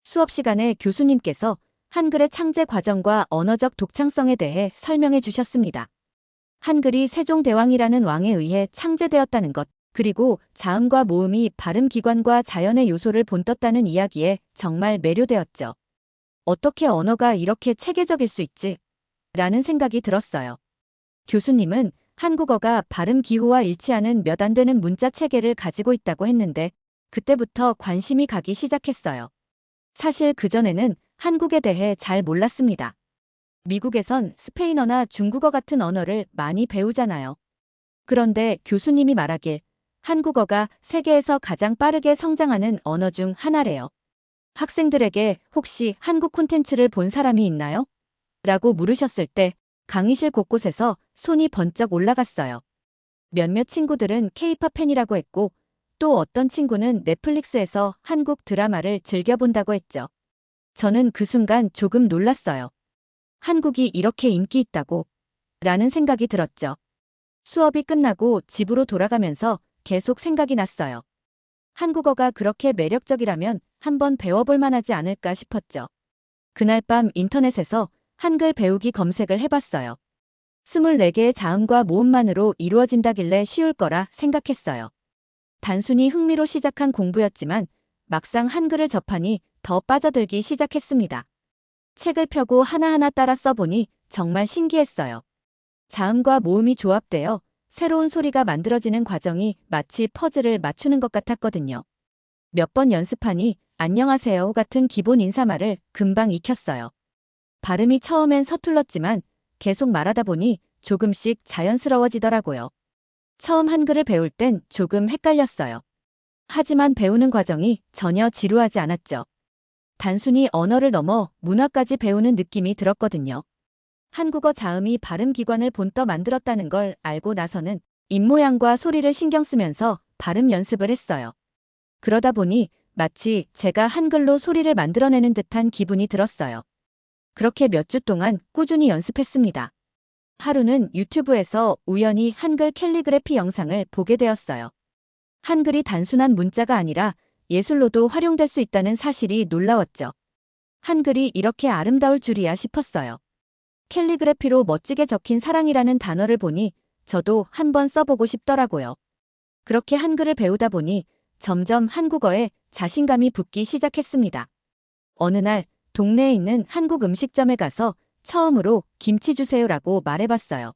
수업 시간에 교수님께서 한글의 창제 과정과 언어적 독창성에 대해 설명해 주셨습니다. 한글이 세종대왕이라는 왕에 의해 창제되었다는 것, 그리고 자음과 모음이 발음기관과 자연의 요소를 본떴다는 이야기에 정말 매료되었죠. 어떻게 언어가 이렇게 체계적일 수 있지? 라는 생각이 들었어요. 교수님은 한국어가 발음 기호와 일치하는 몇 안 되는 문자 체계를 가지고 있다고 했는데 그때부터 관심이 가기 시작했어요. 사실 그전에는 한국에 대해 잘 몰랐습니다. 미국에선 스페인어나 중국어 같은 언어를 많이 배우잖아요. 그런데 교수님이 말하길 한국어가 세계에서 가장 빠르게 성장하는 언어 중 하나래요. 학생들에게 혹시 한국 콘텐츠를 본 사람이 있나요? 라고 물으셨을 때 강의실 곳곳에서 손이 번쩍 올라갔어요. 몇몇 친구들은 K-팝 팬이라고 했고 또 어떤 친구는 넷플릭스에서 한국 드라마를 즐겨본다고 했죠. 저는 그 순간 조금 놀랐어요. 한국이 이렇게 인기 있다고 라는 생각이 들었죠. 수업이 끝나고 집으로 돌아가면서 계속 생각이 났어요. 한국어가 그렇게 매력적이라면 한번 배워볼 만하지 않을까 싶었죠. 그날 밤 인터넷에서 한글 배우기 검색을 해봤어요. 24개의 자음과 모음만으로 이루어진다길래 쉬울 거라 생각했어요. 단순히 흥미로 시작한 공부였지만 막상 한글을 접하니 더 빠져들기 시작했습니다. 책을 펴고 하나하나 따라 써보니 정말 신기했어요. 자음과 모음이 조합되어 새로운 소리가 만들어지는 과정이 마치 퍼즐을 맞추는 것 같았거든요. 몇 번 연습하니 안녕하세요 같은 기본 인사말을 금방 익혔어요. 발음이 처음엔 서툴렀지만 계속 말하다 보니 조금씩 자연스러워지더라고요. 처음 한글을 배울 땐 조금 헷갈렸어요. 하지만 배우는 과정이 전혀 지루하지 않았죠. 단순히 언어를 넘어 문화까지 배우는 느낌이 들었거든요. 한국어 자음이 발음 기관을 본떠 만들었다는 걸 알고 나서는 입모양과 소리를 신경 쓰면서 발음 연습을 했어요. 그러다 보니 마치 제가 한글로 소리를 만들어내는 듯한 기분이 들었어요. 그렇게 몇 주 동안 꾸준히 연습했습니다. 하루는 유튜브에서 우연히 한글 캘리그래피 영상을 보게 되었어요. 한글이 단순한 문자가 아니라 예술로도 활용될 수 있다는 사실이 놀라웠죠. 한글이 이렇게 아름다울 줄이야 싶었어요. 캘리그래피로 멋지게 적힌 사랑이라는 단어를 보니 저도 한번 써보고 싶더라고요. 그렇게 한글을 배우다 보니 점점 한국어에 자신감이 붙기 시작했습니다. 어느 날 동네에 있는 한국 음식점에 가서 처음으로 김치 주세요라고 말해봤어요.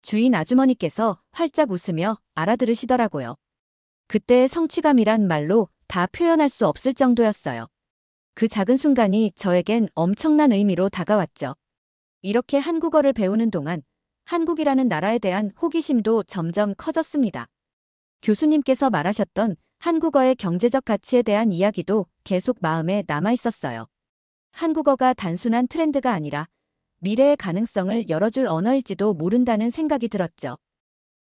주인 아주머니께서 활짝 웃으며 알아들으시더라고요. 그때의 성취감이란 말로 다 표현할 수 없을 정도였어요. 그 작은 순간이 저에겐 엄청난 의미로 다가왔죠. 이렇게 한국어를 배우는 동안 한국이라는 나라에 대한 호기심도 점점 커졌습니다. 교수님께서 말하셨던 한국어의 경제적 가치에 대한 이야기도 계속 마음에 남아 있었어요. 한국어가 단순한 트렌드가 아니라 미래의 가능성을 열어줄 언어일지도 모른다는 생각이 들었죠.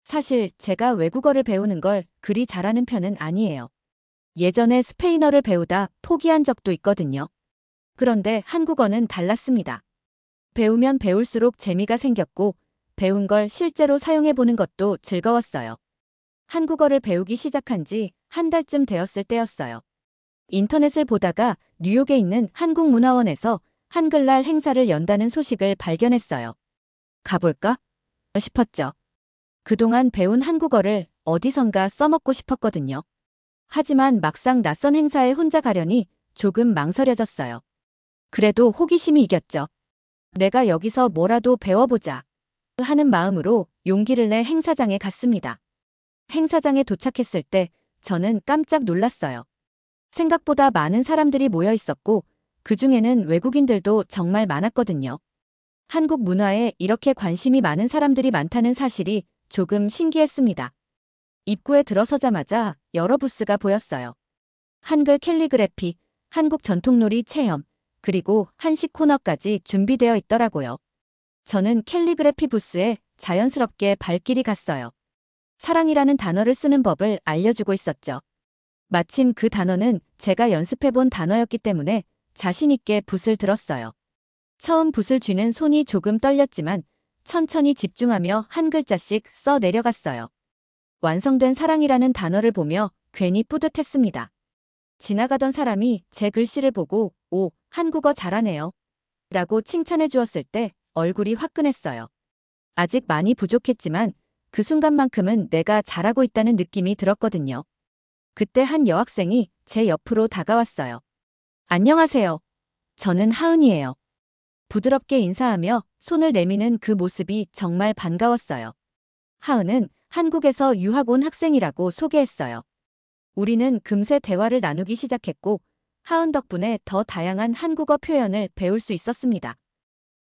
사실 제가 외국어를 배우는 걸 그리 잘하는 편은 아니에요. 예전에 스페인어를 배우다 포기한 적도 있거든요. 그런데 한국어는 달랐습니다. 배우면 배울수록 재미가 생겼고 배운 걸 실제로 사용해보는 것도 즐거웠어요. 한국어를 배우기 시작한 지 한 달쯤 되었을 때였어요. 인터넷을 보다가 뉴욕에 있는 한국문화원에서 한글날 행사를 연다는 소식을 발견했어요. 가볼까? 싶었죠. 그동안 배운 한국어를 어디선가 써먹고 싶었거든요. 하지만 막상 낯선 행사에 혼자 가려니 조금 망설여졌어요. 그래도 호기심이 이겼죠. 내가 여기서 뭐라도 배워보자 하는 마음으로 용기를 내 행사장에 갔습니다. 행사장에 도착했을 때 저는 깜짝 놀랐어요. 생각보다 많은 사람들이 모여 있었고 그 중에는 외국인들도 정말 많았거든요. 한국 문화에 이렇게 관심이 많은 사람들이 많다는 사실이 조금 신기했습니다. 입구에 들어서자마자 여러 부스가 보였어요. 한글 캘리그래피, 한국 전통놀이 체험, 그리고 한식 코너까지 준비되어 있더라고요. 저는 캘리그래피 부스에 자연스럽게 발길이 갔어요. 사랑이라는 단어를 쓰는 법을 알려주고 있었죠. 마침 그 단어는 제가 연습해본 단어였기 때문에 자신 있게 붓을 들었어요. 처음 붓을 쥐는 손이 조금 떨렸지만 천천히 집중하며 한 글자씩 써 내려갔어요. 완성된 사랑이라는 단어를 보며 괜히 뿌듯했습니다. 지나가던 사람이 제 글씨를 보고 "오, 한국어 잘하네요" 라고 칭찬해 주었을 때 얼굴이 화끈했어요. 아직 많이 부족했지만 그 순간만큼은 내가 잘하고 있다는 느낌이 들었거든요. 그때 한 여학생이 제 옆으로 다가왔어요. "안녕하세요. 저는 하은이에요." 부드럽게 인사하며 손을 내미는 그 모습이 정말 반가웠어요. 하은은 한국에서 유학 온 학생이라고 소개했어요. 우리는 금세 대화를 나누기 시작했고 하은 덕분에 더 다양한 한국어 표현을 배울 수 있었습니다.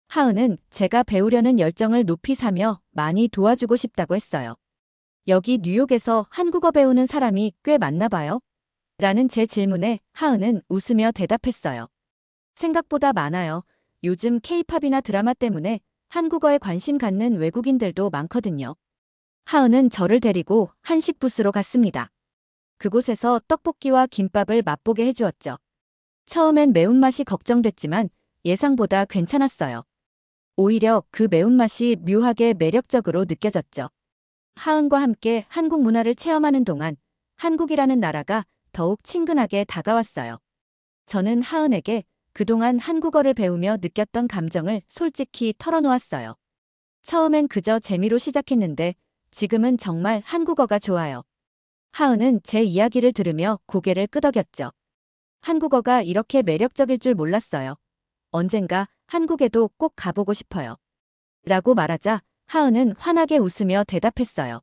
하은은 제가 배우려는 열정을 높이 사며 많이 도와주고 싶다고 했어요. "여기 뉴욕에서 한국어 배우는 사람이 꽤 많나 봐요?" 라는 제 질문에 하은은 웃으며 대답했어요. "생각보다 많아요. 요즘 K-팝이나 드라마 때문에 한국어에 관심 갖는 외국인들도 많거든요." 하은은 저를 데리고 한식 부스로 갔습니다. 그곳에서 떡볶이와 김밥을 맛보게 해주었죠. 처음엔 매운맛이 걱정됐지만 예상보다 괜찮았어요. 오히려 그 매운맛이 묘하게 매력적으로 느껴졌죠. 하은과 함께 한국 문화를 체험하는 동안 한국이라는 나라가 더욱 친근하게 다가왔어요. 저는 하은에게 그동안 한국어를 배우며 느꼈던 감정을 솔직히 털어놓았어요. 처음엔 그저 재미로 시작했는데 지금은 정말 한국어가 좋아요. 하은은 제 이야기를 들으며 고개를 끄덕였죠. 한국어가 이렇게 매력적일 줄 몰랐어요. 언젠가 한국에도 꼭 가보고 싶어요. 라고 말하자 하은은 환하게 웃으며 대답했어요.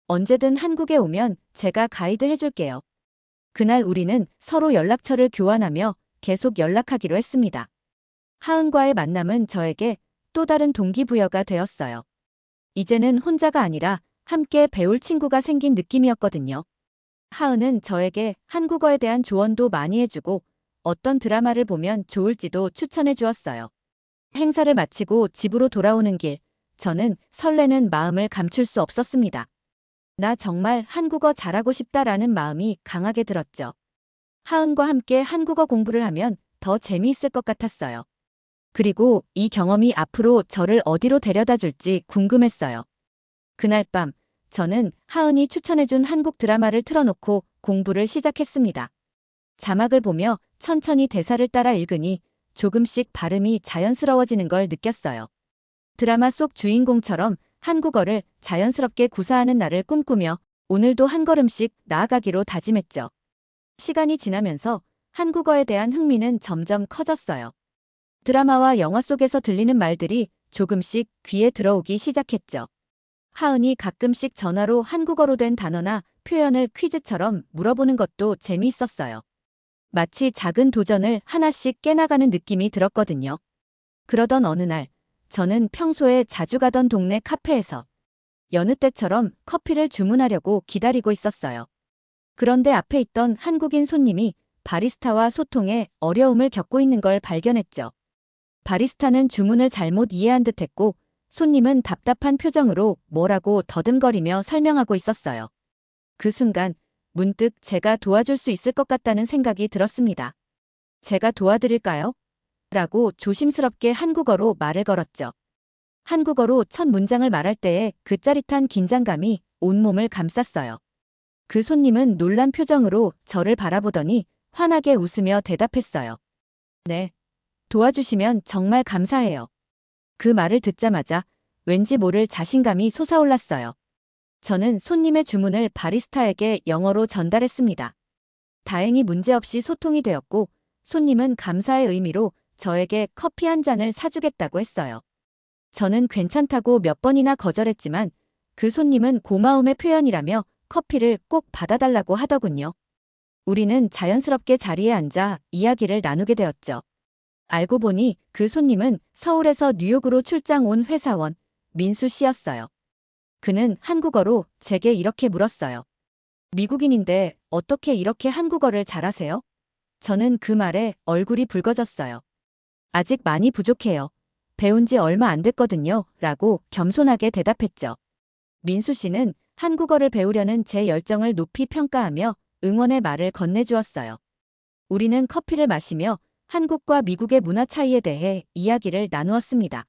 언제든 한국에 오면 제가 가이드 해줄게요. 그날 우리는 서로 연락처를 교환하며 계속 연락하기로 했습니다. 하은과의 만남은 저에게 또 다른 동기부여가 되었어요. 이제는 혼자가 아니라 함께 배울 친구가 생긴 느낌이었거든요. 하은은 저에게 한국어에 대한 조언도 많이 해주고 어떤 드라마를 보면 좋을지도 추천해 주었어요. 행사를 마치고 집으로 돌아오는 길, 저는 설레는 마음을 감출 수 없었습니다. 나 정말 한국어 잘하고 싶다라는 마음이 강하게 들었죠. 하은과 함께 한국어 공부를 하면 더 재미있을 것 같았어요. 그리고 이 경험이 앞으로 저를 어디로 데려다 줄지 궁금했어요. 그날 밤, 저는 하은이 추천해준 한국 드라마를 틀어놓고 공부를 시작했습니다. 자막을 보며 천천히 대사를 따라 읽으니 조금씩 발음이 자연스러워지는 걸 느꼈어요. 드라마 속 주인공처럼 한국어를 자연스럽게 구사하는 날을 꿈꾸며 오늘도 한 걸음씩 나아가기로 다짐했죠. 시간이 지나면서 한국어에 대한 흥미는 점점 커졌어요. 드라마와 영화 속에서 들리는 말들이 조금씩 귀에 들어오기 시작했죠. 하은이 가끔씩 전화로 한국어로 된 단어나 표현을 퀴즈처럼 물어보는 것도 재미있었어요. 마치 작은 도전을 하나씩 깨나가는 느낌이 들었거든요. 그러던 어느 날, 저는 평소에 자주 가던 동네 카페에서 여느 때처럼 커피를 주문하려고 기다리고 있었어요. 그런데 앞에 있던 한국인 손님이 바리스타와 소통에 어려움을 겪고 있는 걸 발견했죠. 바리스타는 주문을 잘못 이해한 듯했고 손님은 답답한 표정으로 뭐라고 더듬거리며 설명하고 있었어요. 그 순간 문득 제가 도와줄 수 있을 것 같다는 생각이 들었습니다. 제가 도와드릴까요? 라고 조심스럽게 한국어로 말을 걸었죠. 한국어로 첫 문장을 말할 때의 그 짜릿한 긴장감이 온몸을 감쌌어요. 그 손님은 놀란 표정으로 저를 바라보더니 환하게 웃으며 대답했어요. 네. 도와주시면 정말 감사해요. 그 말을 듣자마자 왠지 모를 자신감이 솟아올랐어요. 저는 손님의 주문을 바리스타에게 영어로 전달했습니다. 다행히 문제없이 소통이 되었고 손님은 감사의 의미로 저에게 커피 한 잔을 사주겠다고 했어요. 저는 괜찮다고 몇 번이나 거절했지만 그 손님은 고마움의 표현이라며 커피를 꼭 받아달라고 하더군요. 우리는 자연스럽게 자리에 앉아 이야기를 나누게 되었죠. 알고 보니 그 손님은 서울에서 뉴욕으로 출장 온 회사원 민수 씨였어요. 그는 한국어로 제게 이렇게 물었어요. 미국인인데 어떻게 이렇게 한국어를 잘하세요? 저는 그 말에 얼굴이 붉어졌어요. 아직 많이 부족해요. 배운 지 얼마 안 됐거든요. 라고 겸손하게 대답했죠. 민수 씨는 한국어를 배우려는 제 열정을 높이 평가하며 응원의 말을 건네주었어요. 우리는 커피를 마시며 한국과 미국의 문화 차이에 대해 이야기를 나누었습니다.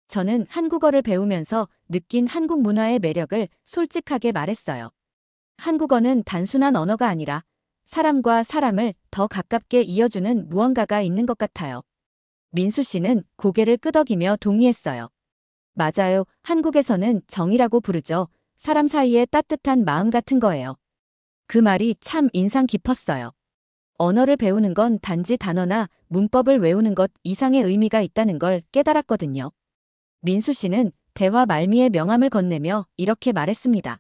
저는 한국어를 배우면서 느낀 한국 문화의 매력을 솔직하게 말했어요. 한국어는 단순한 언어가 아니라 사람과 사람을 더 가깝게 이어주는 무언가가 있는 것 같아요. 민수 씨는 고개를 끄덕이며 동의했어요. 맞아요. 한국에서는 정이라고 부르죠. 사람 사이의 따뜻한 마음 같은 거예요. 그 말이 참 인상 깊었어요. 언어를 배우는 건 단지 단어나 문법을 외우는 것 이상의 의미가 있다는 걸 깨달았거든요. 민수 씨는 대화 말미에 명함을 건네며 이렇게 말했습니다.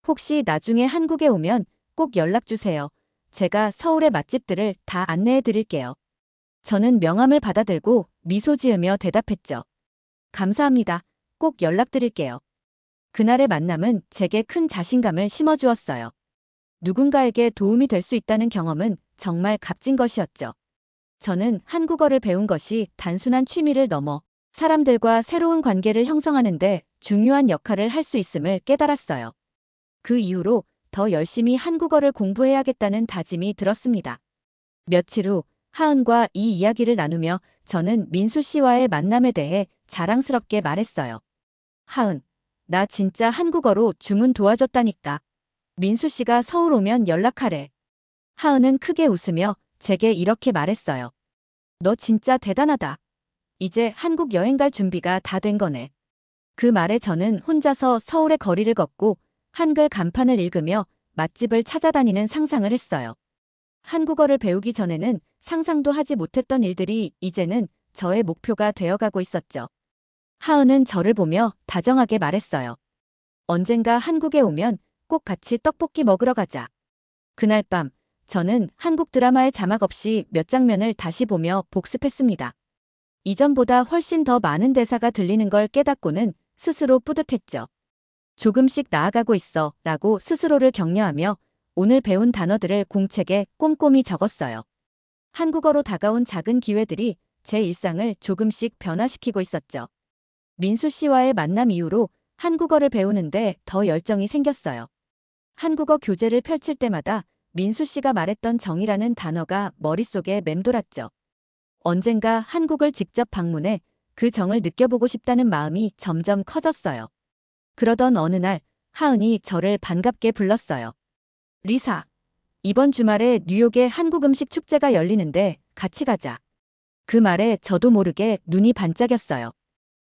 혹시 나중에 한국에 오면 꼭 연락 주세요. 제가 서울의 맛집들을 다 안내해 드릴게요. 저는 명함을 받아들고 미소 지으며 대답했죠. 감사합니다. 꼭 연락드릴게요. 그날의 만남은 제게 큰 자신감을 심어주었어요. 누군가에게 도움이 될 수 있다는 경험은 정말 값진 것이었죠. 저는 한국어를 배운 것이 단순한 취미를 넘어 사람들과 새로운 관계를 형성하는 데 중요한 역할을 할 수 있음을 깨달았어요. 그 이후로 더 열심히 한국어를 공부해야겠다는 다짐이 들었습니다. 며칠 후 하은과 이 이야기를 나누며 저는 민수 씨와의 만남에 대해 자랑스럽게 말했어요. 하은, 나 진짜 한국어로 주문 도와줬다니까. 민수 씨가 서울 오면 연락하래. 하은은 크게 웃으며 제게 이렇게 말했어요. 너 진짜 대단하다. 이제 한국 여행 갈 준비가 다 된 거네. 그 말에 저는 혼자서 서울의 거리를 걷고 한글 간판을 읽으며 맛집을 찾아다니는 상상을 했어요. 한국어를 배우기 전에는 상상도 하지 못했던 일들이 이제는 저의 목표가 되어가고 있었죠. 하은은 저를 보며 다정하게 말했어요. 언젠가 한국에 오면 꼭 같이 떡볶이 먹으러 가자. 그날 밤, 저는 한국 드라마의 자막 없이 몇 장면을 다시 보며 복습했습니다. 이전보다 훨씬 더 많은 대사가 들리는 걸 깨닫고는 스스로 뿌듯했죠. 조금씩 나아가고 있어 라고 스스로를 격려하며 오늘 배운 단어들을 공책에 꼼꼼히 적었어요. 한국어로 다가온 작은 기회들이 제 일상을 조금씩 변화시키고 있었죠. 민수 씨와의 만남 이후로 한국어를 배우는데 더 열정이 생겼어요. 한국어 교재를 펼칠 때마다 민수 씨가 말했던 정이라는 단어가 머릿속에 맴돌았죠. 언젠가 한국을 직접 방문해 그 정을 느껴보고 싶다는 마음이 점점 커졌어요. 그러던 어느 날 하은이 저를 반갑게 불렀어요. 리사, 이번 주말에 뉴욕에 한국 음식 축제가 열리는데 같이 가자. 그 말에 저도 모르게 눈이 반짝였어요.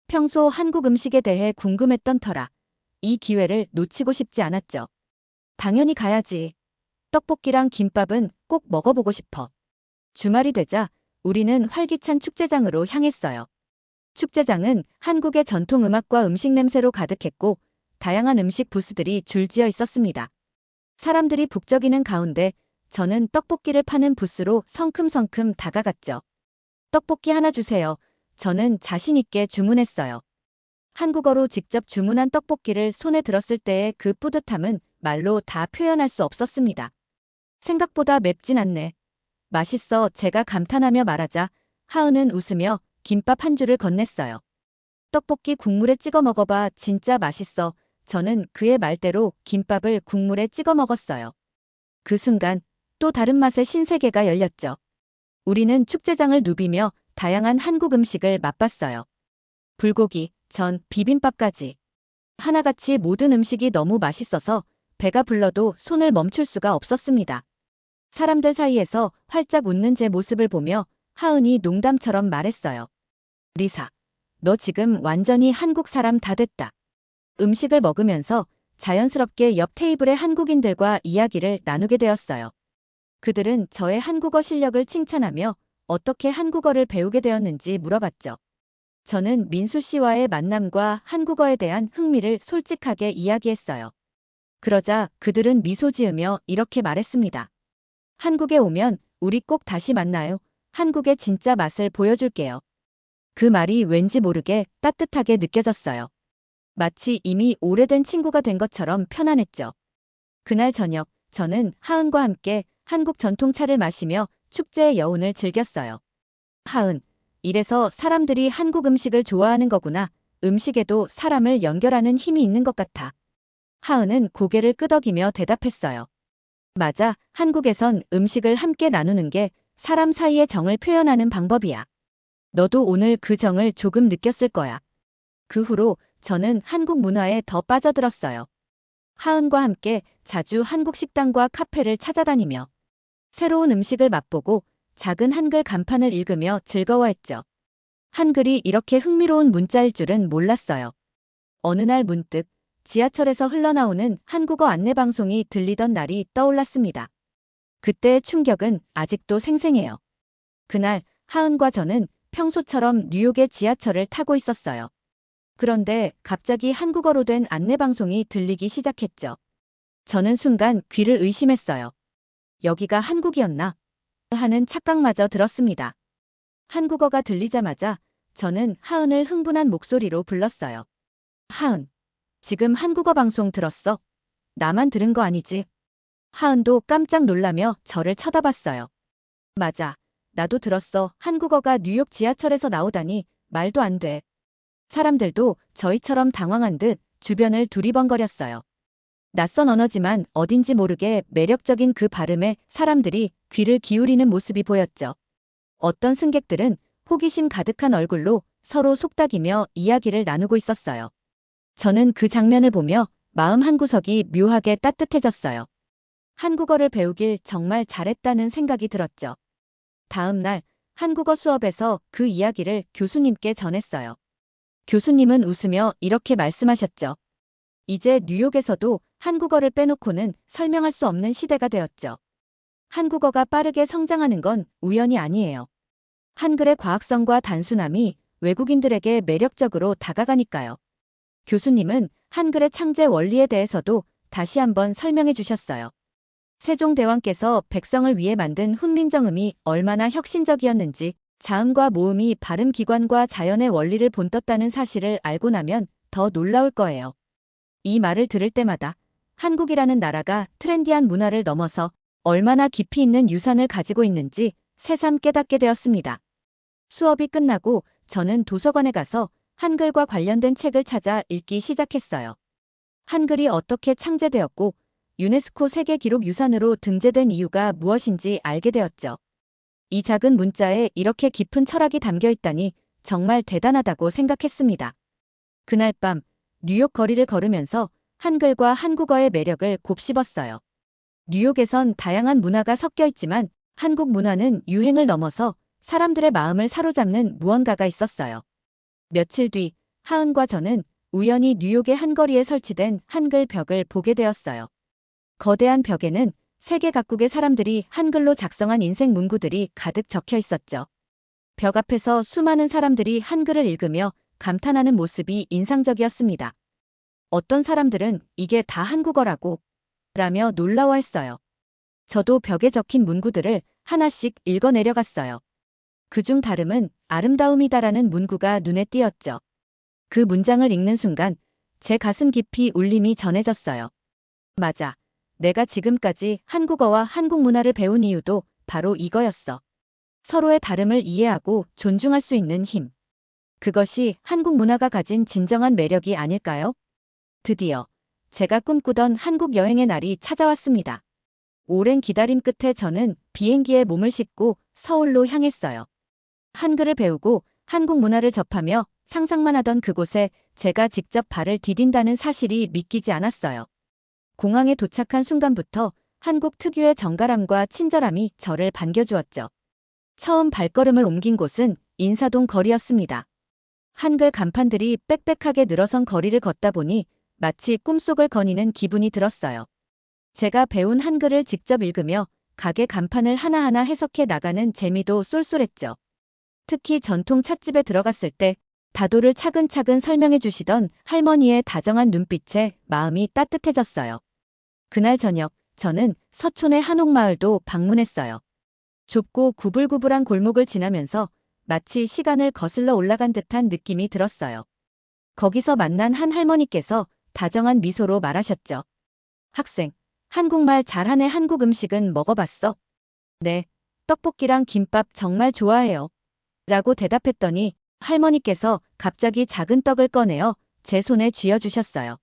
평소 한국 음식에 대해 궁금했던 터라 이 기회를 놓치고 싶지 않았죠. 당연히 가야지. 떡볶이랑 김밥은 꼭 먹어보고 싶어. 주말이 되자 우리는 활기찬 축제장으로 향했어요. 축제장은 한국의 전통 음악과 음식 냄새로 가득했고 다양한 음식 부스들이 줄지어 있었습니다. 사람들이 북적이는 가운데 저는 떡볶이를 파는 부스로 성큼성큼 다가갔죠. 떡볶이 하나 주세요. 저는 자신 있게 주문했어요. 한국어로 직접 주문한 떡볶이를 손에 들었을 때의 그 뿌듯함은 말로 다 표현할 수 없었습니다. 생각보다 맵진 않네. 맛있어 제가 감탄하며 말하자 하은은 웃으며 김밥 한 줄을 건넸어요. 떡볶이 국물에 찍어 먹어봐 진짜 맛있어. 저는 그의 말대로 김밥을 국물에 찍어 먹었어요. 그 순간 또 다른 맛의 신세계가 열렸죠. 우리는 축제장을 누비며 다양한 한국 음식을 맛봤어요. 불고기, 전, 비빔밥까지. 하나같이 모든 음식이 너무 맛있어서 배가 불러도 손을 멈출 수가 없었습니다. 사람들 사이에서 활짝 웃는 제 모습을 보며 하은이 농담처럼 말했어요. 리사, 너 지금 완전히 한국 사람 다 됐다. 음식을 먹으면서 자연스럽게 옆 테이블의 한국인들과 이야기를 나누게 되었어요. 그들은 저의 한국어 실력을 칭찬하며 어떻게 한국어를 배우게 되었는지 물어봤죠. 저는 민수 씨와의 만남과 한국어에 대한 흥미를 솔직하게 이야기했어요. 그러자 그들은 미소 지으며 이렇게 말했습니다. 한국에 오면 우리 꼭 다시 만나요. 한국의 진짜 맛을 보여줄게요. 그 말이 왠지 모르게 따뜻하게 느껴졌어요. 마치 이미 오래된 친구가 된 것처럼 편안했죠. 그날 저녁, 저는 하은과 함께 한국 전통차를 마시며 축제의 여운을 즐겼어요. 하은, 이래서 사람들이 한국 음식을 좋아하는 거구나. 음식에도 사람을 연결하는 힘이 있는 것 같아. 하은은 고개를 끄덕이며 대답했어요. 맞아, 한국에선 음식을 함께 나누는 게 사람 사이의 정을 표현하는 방법이야. 너도 오늘 그 정을 조금 느꼈을 거야. 그 후로 저는 한국 문화에 더 빠져들었어요. 하은과 함께 자주 한국 식당과 카페를 찾아다니며 새로운 음식을 맛보고 작은 한글 간판을 읽으며 즐거워했죠. 한글이 이렇게 흥미로운 문자일 줄은 몰랐어요. 어느 날 문득 지하철에서 흘러나오는 한국어 안내방송이 들리던 날이 떠올랐습니다. 그때의 충격은 아직도 생생해요. 그날 하은과 저는 평소처럼 뉴욕의 지하철을 타고 있었어요. 그런데 갑자기 한국어로 된 안내방송이 들리기 시작했죠. 저는 순간 귀를 의심했어요. 여기가 한국이었나? 하는 착각마저 들었습니다. 한국어가 들리자마자 저는 하은을 흥분한 목소리로 불렀어요. 하은, 지금 한국어 방송 들었어? 나만 들은 거 아니지? 하은도 깜짝 놀라며 저를 쳐다봤어요. 맞아, 나도 들었어. 한국어가 뉴욕 지하철에서 나오다니 말도 안 돼. 사람들도 저희처럼 당황한 듯 주변을 두리번거렸어요. 낯선 언어지만 어딘지 모르게 매력적인 그 발음에 사람들이 귀를 기울이는 모습이 보였죠. 어떤 승객들은 호기심 가득한 얼굴로 서로 속닥이며 이야기를 나누고 있었어요. 저는 그 장면을 보며 마음 한구석이 묘하게 따뜻해졌어요. 한국어를 배우길 정말 잘했다는 생각이 들었죠. 다음 날 한국어 수업에서 그 이야기를 교수님께 전했어요. 교수님은 웃으며 이렇게 말씀하셨죠. 이제 뉴욕에서도 한국어를 빼놓고는 설명할 수 없는 시대가 되었죠. 한국어가 빠르게 성장하는 건 우연이 아니에요. 한글의 과학성과 단순함이 외국인들에게 매력적으로 다가가니까요. 교수님은 한글의 창제 원리에 대해서도 다시 한번 설명해 주셨어요. 세종대왕께서 백성을 위해 만든 훈민정음이 얼마나 혁신적이었는지, 자음과 모음이 발음 기관과 자연의 원리를 본떴다는 사실을 알고 나면 더 놀라울 거예요. 이 말을 들을 때마다 한국이라는 나라가 트렌디한 문화를 넘어서 얼마나 깊이 있는 유산을 가지고 있는지 새삼 깨닫게 되었습니다. 수업이 끝나고 저는 도서관에 가서 한글과 관련된 책을 찾아 읽기 시작했어요. 한글이 어떻게 창제되었고 유네스코 세계기록유산으로 등재된 이유가 무엇인지 알게 되었죠. 이 작은 문자에 이렇게 깊은 철학이 담겨 있다니 정말 대단하다고 생각했습니다. 그날 밤 뉴욕 거리를 걸으면서 한글과 한국어의 매력을 곱씹었어요. 뉴욕에선 다양한 문화가 섞여 있지만 한국 문화는 유행을 넘어서 사람들의 마음을 사로잡는 무언가가 있었어요. 며칠 뒤 하은과 저는 우연히 뉴욕의 한 거리에 설치된 한글 벽을 보게 되었어요. 거대한 벽에는 세계 각국의 사람들이 한글로 작성한 인생 문구들이 가득 적혀 있었죠. 벽 앞에서 수많은 사람들이 한글을 읽으며 감탄하는 모습이 인상적이었습니다. 어떤 사람들은 이게 다 한국어라고 라며 놀라워했어요. 저도 벽에 적힌 문구들을 하나씩 읽어 내려갔어요. 그중 다름은 아름다움이다라는 문구가 눈에 띄었죠. 그 문장을 읽는 순간 제 가슴 깊이 울림이 전해졌어요. 맞아. 내가 지금까지 한국어와 한국 문화를 배운 이유도 바로 이거였어. 서로의 다름을 이해하고 존중할 수 있는 힘. 그것이 한국 문화가 가진 진정한 매력이 아닐까요? 드디어 제가 꿈꾸던 한국 여행의 날이 찾아왔습니다. 오랜 기다림 끝에 저는 비행기에 몸을 싣고 서울로 향했어요. 한글을 배우고 한국 문화를 접하며 상상만 하던 그곳에 제가 직접 발을 디딘다는 사실이 믿기지 않았어요. 공항에 도착한 순간부터 한국 특유의 정갈함과 친절함이 저를 반겨주었죠. 처음 발걸음을 옮긴 곳은 인사동 거리였습니다. 한글 간판들이 빽빽하게 늘어선 거리를 걷다 보니 마치 꿈속을 거니는 기분이 들었어요. 제가 배운 한글을 직접 읽으며 가게 간판을 하나하나 해석해 나가는 재미도 쏠쏠했죠. 특히 전통 찻집에 들어갔을 때 다도를 차근차근 설명해 주시던 할머니의 다정한 눈빛에 마음이 따뜻해졌어요. 그날 저녁 저는 서촌의 한옥마을도 방문했어요. 좁고 구불구불한 골목을 지나면서 마치 시간을 거슬러 올라간 듯한 느낌이 들었어요. 거기서 만난 한 할머니께서 다정한 미소로 말하셨죠. 학생, 한국말 잘하네. 한국 음식은 먹어봤어? 네, 떡볶이랑 김밥 정말 좋아해요. 라고 대답했더니 할머니께서 갑자기 작은 떡을 꺼내어 제 손에 쥐어주셨어요.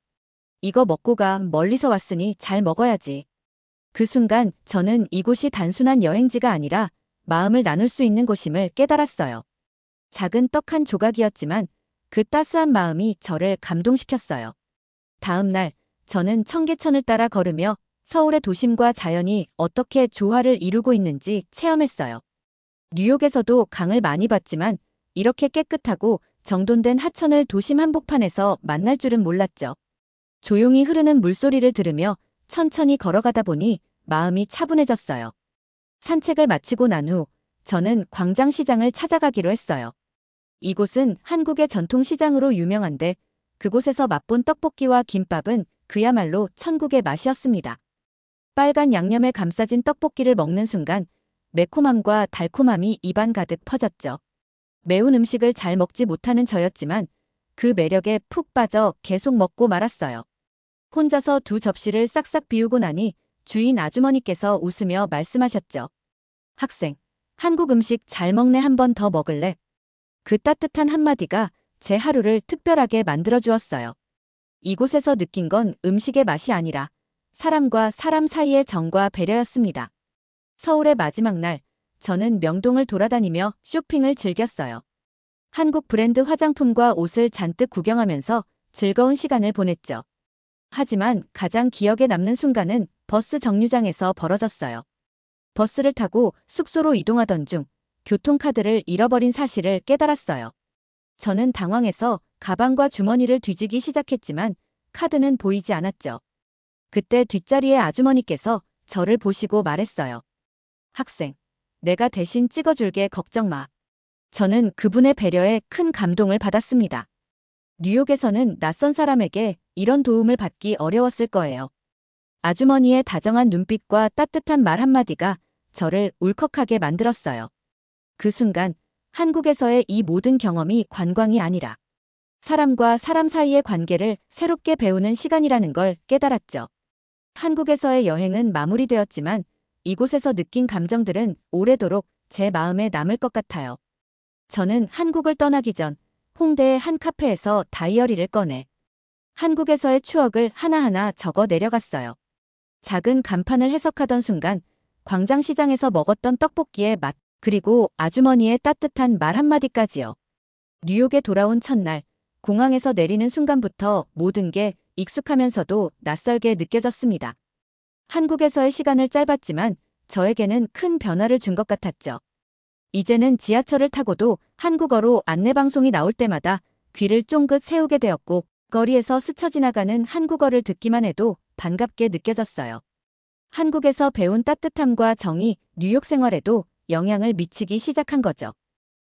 이거 먹고 가. 멀리서 왔으니 잘 먹어야지. 그 순간 저는 이곳이 단순한 여행지가 아니라 마음을 나눌 수 있는 곳임을 깨달았어요. 작은 떡 한 조각이었지만 그 따스한 마음이 저를 감동시켰어요. 다음 날 저는 청계천을 따라 걸으며 서울의 도심과 자연이 어떻게 조화를 이루고 있는지 체험했어요. 뉴욕에서도 강을 많이 봤지만 이렇게 깨끗하고 정돈된 하천을 도심 한복판에서 만날 줄은 몰랐죠. 조용히 흐르는 물소리를 들으며 천천히 걸어가다 보니 마음이 차분해졌어요. 산책을 마치고 난 후 저는 광장시장을 찾아가기로 했어요. 이곳은 한국의 전통시장으로 유명한데 그곳에서 맛본 떡볶이와 김밥은 그야말로 천국의 맛이었습니다. 빨간 양념에 감싸진 떡볶이를 먹는 순간 매콤함과 달콤함이 입안 가득 퍼졌죠. 매운 음식을 잘 먹지 못하는 저였지만 그 매력에 푹 빠져 계속 먹고 말았어요. 혼자서 두 접시를 싹싹 비우고 나니 주인 아주머니께서 웃으며 말씀하셨죠. 학생, 한국 음식 잘 먹네. 한 번 더 먹을래? 그 따뜻한 한마디가 제 하루를 특별하게 만들어 주었어요. 이곳에서 느낀 건 음식의 맛이 아니라 사람과 사람 사이의 정과 배려였습니다. 서울의 마지막 날, 저는 명동을 돌아다니며 쇼핑을 즐겼어요. 한국 브랜드 화장품과 옷을 잔뜩 구경하면서 즐거운 시간을 보냈죠. 하지만 가장 기억에 남는 순간은 버스 정류장에서 벌어졌어요. 버스를 타고 숙소로 이동하던 중 교통카드를 잃어버린 사실을 깨달았어요. 저는 당황해서 가방과 주머니를 뒤지기 시작했지만 카드는 보이지 않았죠. 그때 뒷자리의 아주머니께서 저를 보시고 말했어요. 학생, 내가 대신 찍어줄게 걱정 마. 저는 그분의 배려에 큰 감동을 받았습니다. 뉴욕에서는 낯선 사람에게 이런 도움을 받기 어려웠을 거예요. 아주머니의 다정한 눈빛과 따뜻한 말 한마디가 저를 울컥하게 만들었어요. 그 순간 한국에서의 이 모든 경험이 관광이 아니라 사람과 사람 사이의 관계를 새롭게 배우는 시간이라는 걸 깨달았죠. 한국에서의 여행은 마무리되었지만 이곳에서 느낀 감정들은 오래도록 제 마음에 남을 것 같아요. 저는 한국을 떠나기 전 홍대의 한 카페에서 다이어리를 꺼내 한국에서의 추억을 하나하나 적어 내려갔어요. 작은 간판을 해석하던 순간 광장시장에서 먹었던 떡볶이의 맛, 그리고 아주머니의 따뜻한 말 한마디까지요. 뉴욕에 돌아온 첫날, 공항에서 내리는 순간부터 모든 게 익숙하면서도 낯설게 느껴졌습니다. 한국에서의 시간을 짧았지만 저에게는 큰 변화를 준 것 같았죠. 이제는 지하철을 타고도 한국어로 안내방송이 나올 때마다 귀를 쫑긋 세우게 되었고, 거리에서 스쳐 지나가는 한국어를 듣기만 해도 반갑게 느껴졌어요. 한국에서 배운 따뜻함과 정이 뉴욕 생활에도 영향을 미치기 시작한 거죠.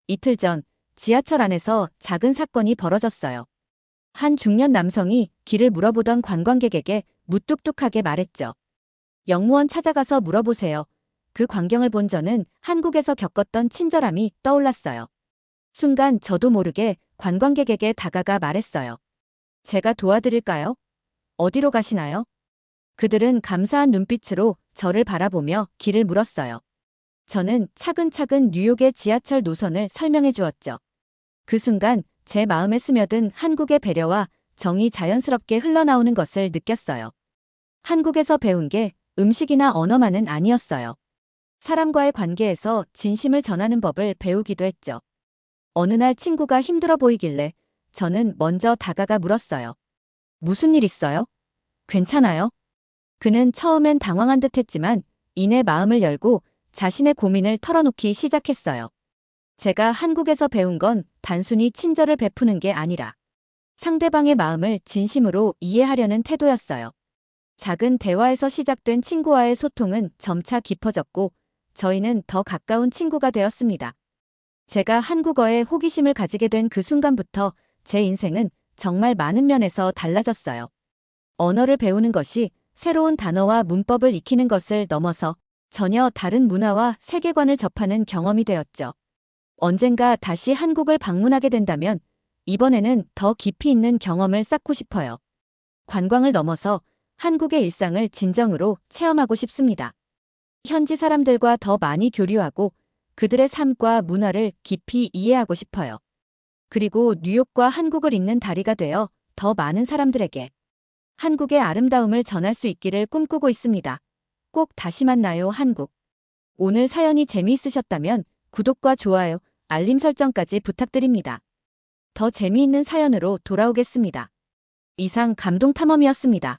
이틀 전 지하철 안에서 작은 사건이 벌어졌어요. 한 중년 남성이 길을 물어보던 관광객에게 무뚝뚝하게 말했죠. 영무원 찾아가서 물어보세요. 그 광경을 본 저는 한국에서 겪었던 친절함이 떠올랐어요. 순간 저도 모르게 관광객에게 다가가 말했어요. 제가 도와드릴까요? 어디로 가시나요? 그들은 감사한 눈빛으로 저를 바라보며 길을 물었어요. 저는 차근차근 뉴욕의 지하철 노선을 설명해 주었죠. 그 순간 제 마음에 스며든 한국의 배려와 정이 자연스럽게 흘러나오는 것을 느꼈어요. 한국에서 배운 게 음식이나 언어만은 아니었어요. 사람과의 관계에서 진심을 전하는 법을 배우기도 했죠. 어느 날 친구가 힘들어 보이길래 저는 먼저 다가가 물었어요. 무슨 일 있어요? 괜찮아요? 그는 처음엔 당황한 듯 했지만 이내 마음을 열고 자신의 고민을 털어놓기 시작했어요. 제가 한국에서 배운 건 단순히 친절을 베푸는 게 아니라 상대방의 마음을 진심으로 이해하려는 태도였어요. 작은 대화에서 시작된 친구와의 소통은 점차 깊어졌고 저희는 더 가까운 친구가 되었습니다. 제가 한국어에 호기심을 가지게 된 그 순간부터 제 인생은 정말 많은 면에서 달라졌어요. 언어를 배우는 것이 새로운 단어와 문법을 익히는 것을 넘어서 전혀 다른 문화와 세계관을 접하는 경험이 되었죠. 언젠가 다시 한국을 방문하게 된다면 이번에는 더 깊이 있는 경험을 쌓고 싶어요. 관광을 넘어서 한국의 일상을 진정으로 체험하고 싶습니다. 현지 사람들과 더 많이 교류하고 그들의 삶과 문화를 깊이 이해하고 싶어요. 그리고 뉴욕과 한국을 잇는 다리가 되어 더 많은 사람들에게 한국의 아름다움을 전할 수 있기를 꿈꾸고 있습니다. 꼭 다시 만나요, 한국. 오늘 사연이 재미있으셨다면 구독과 좋아요, 알림 설정까지 부탁드립니다. 더 재미있는 사연으로 돌아오겠습니다. 이상 감동탐험이었습니다.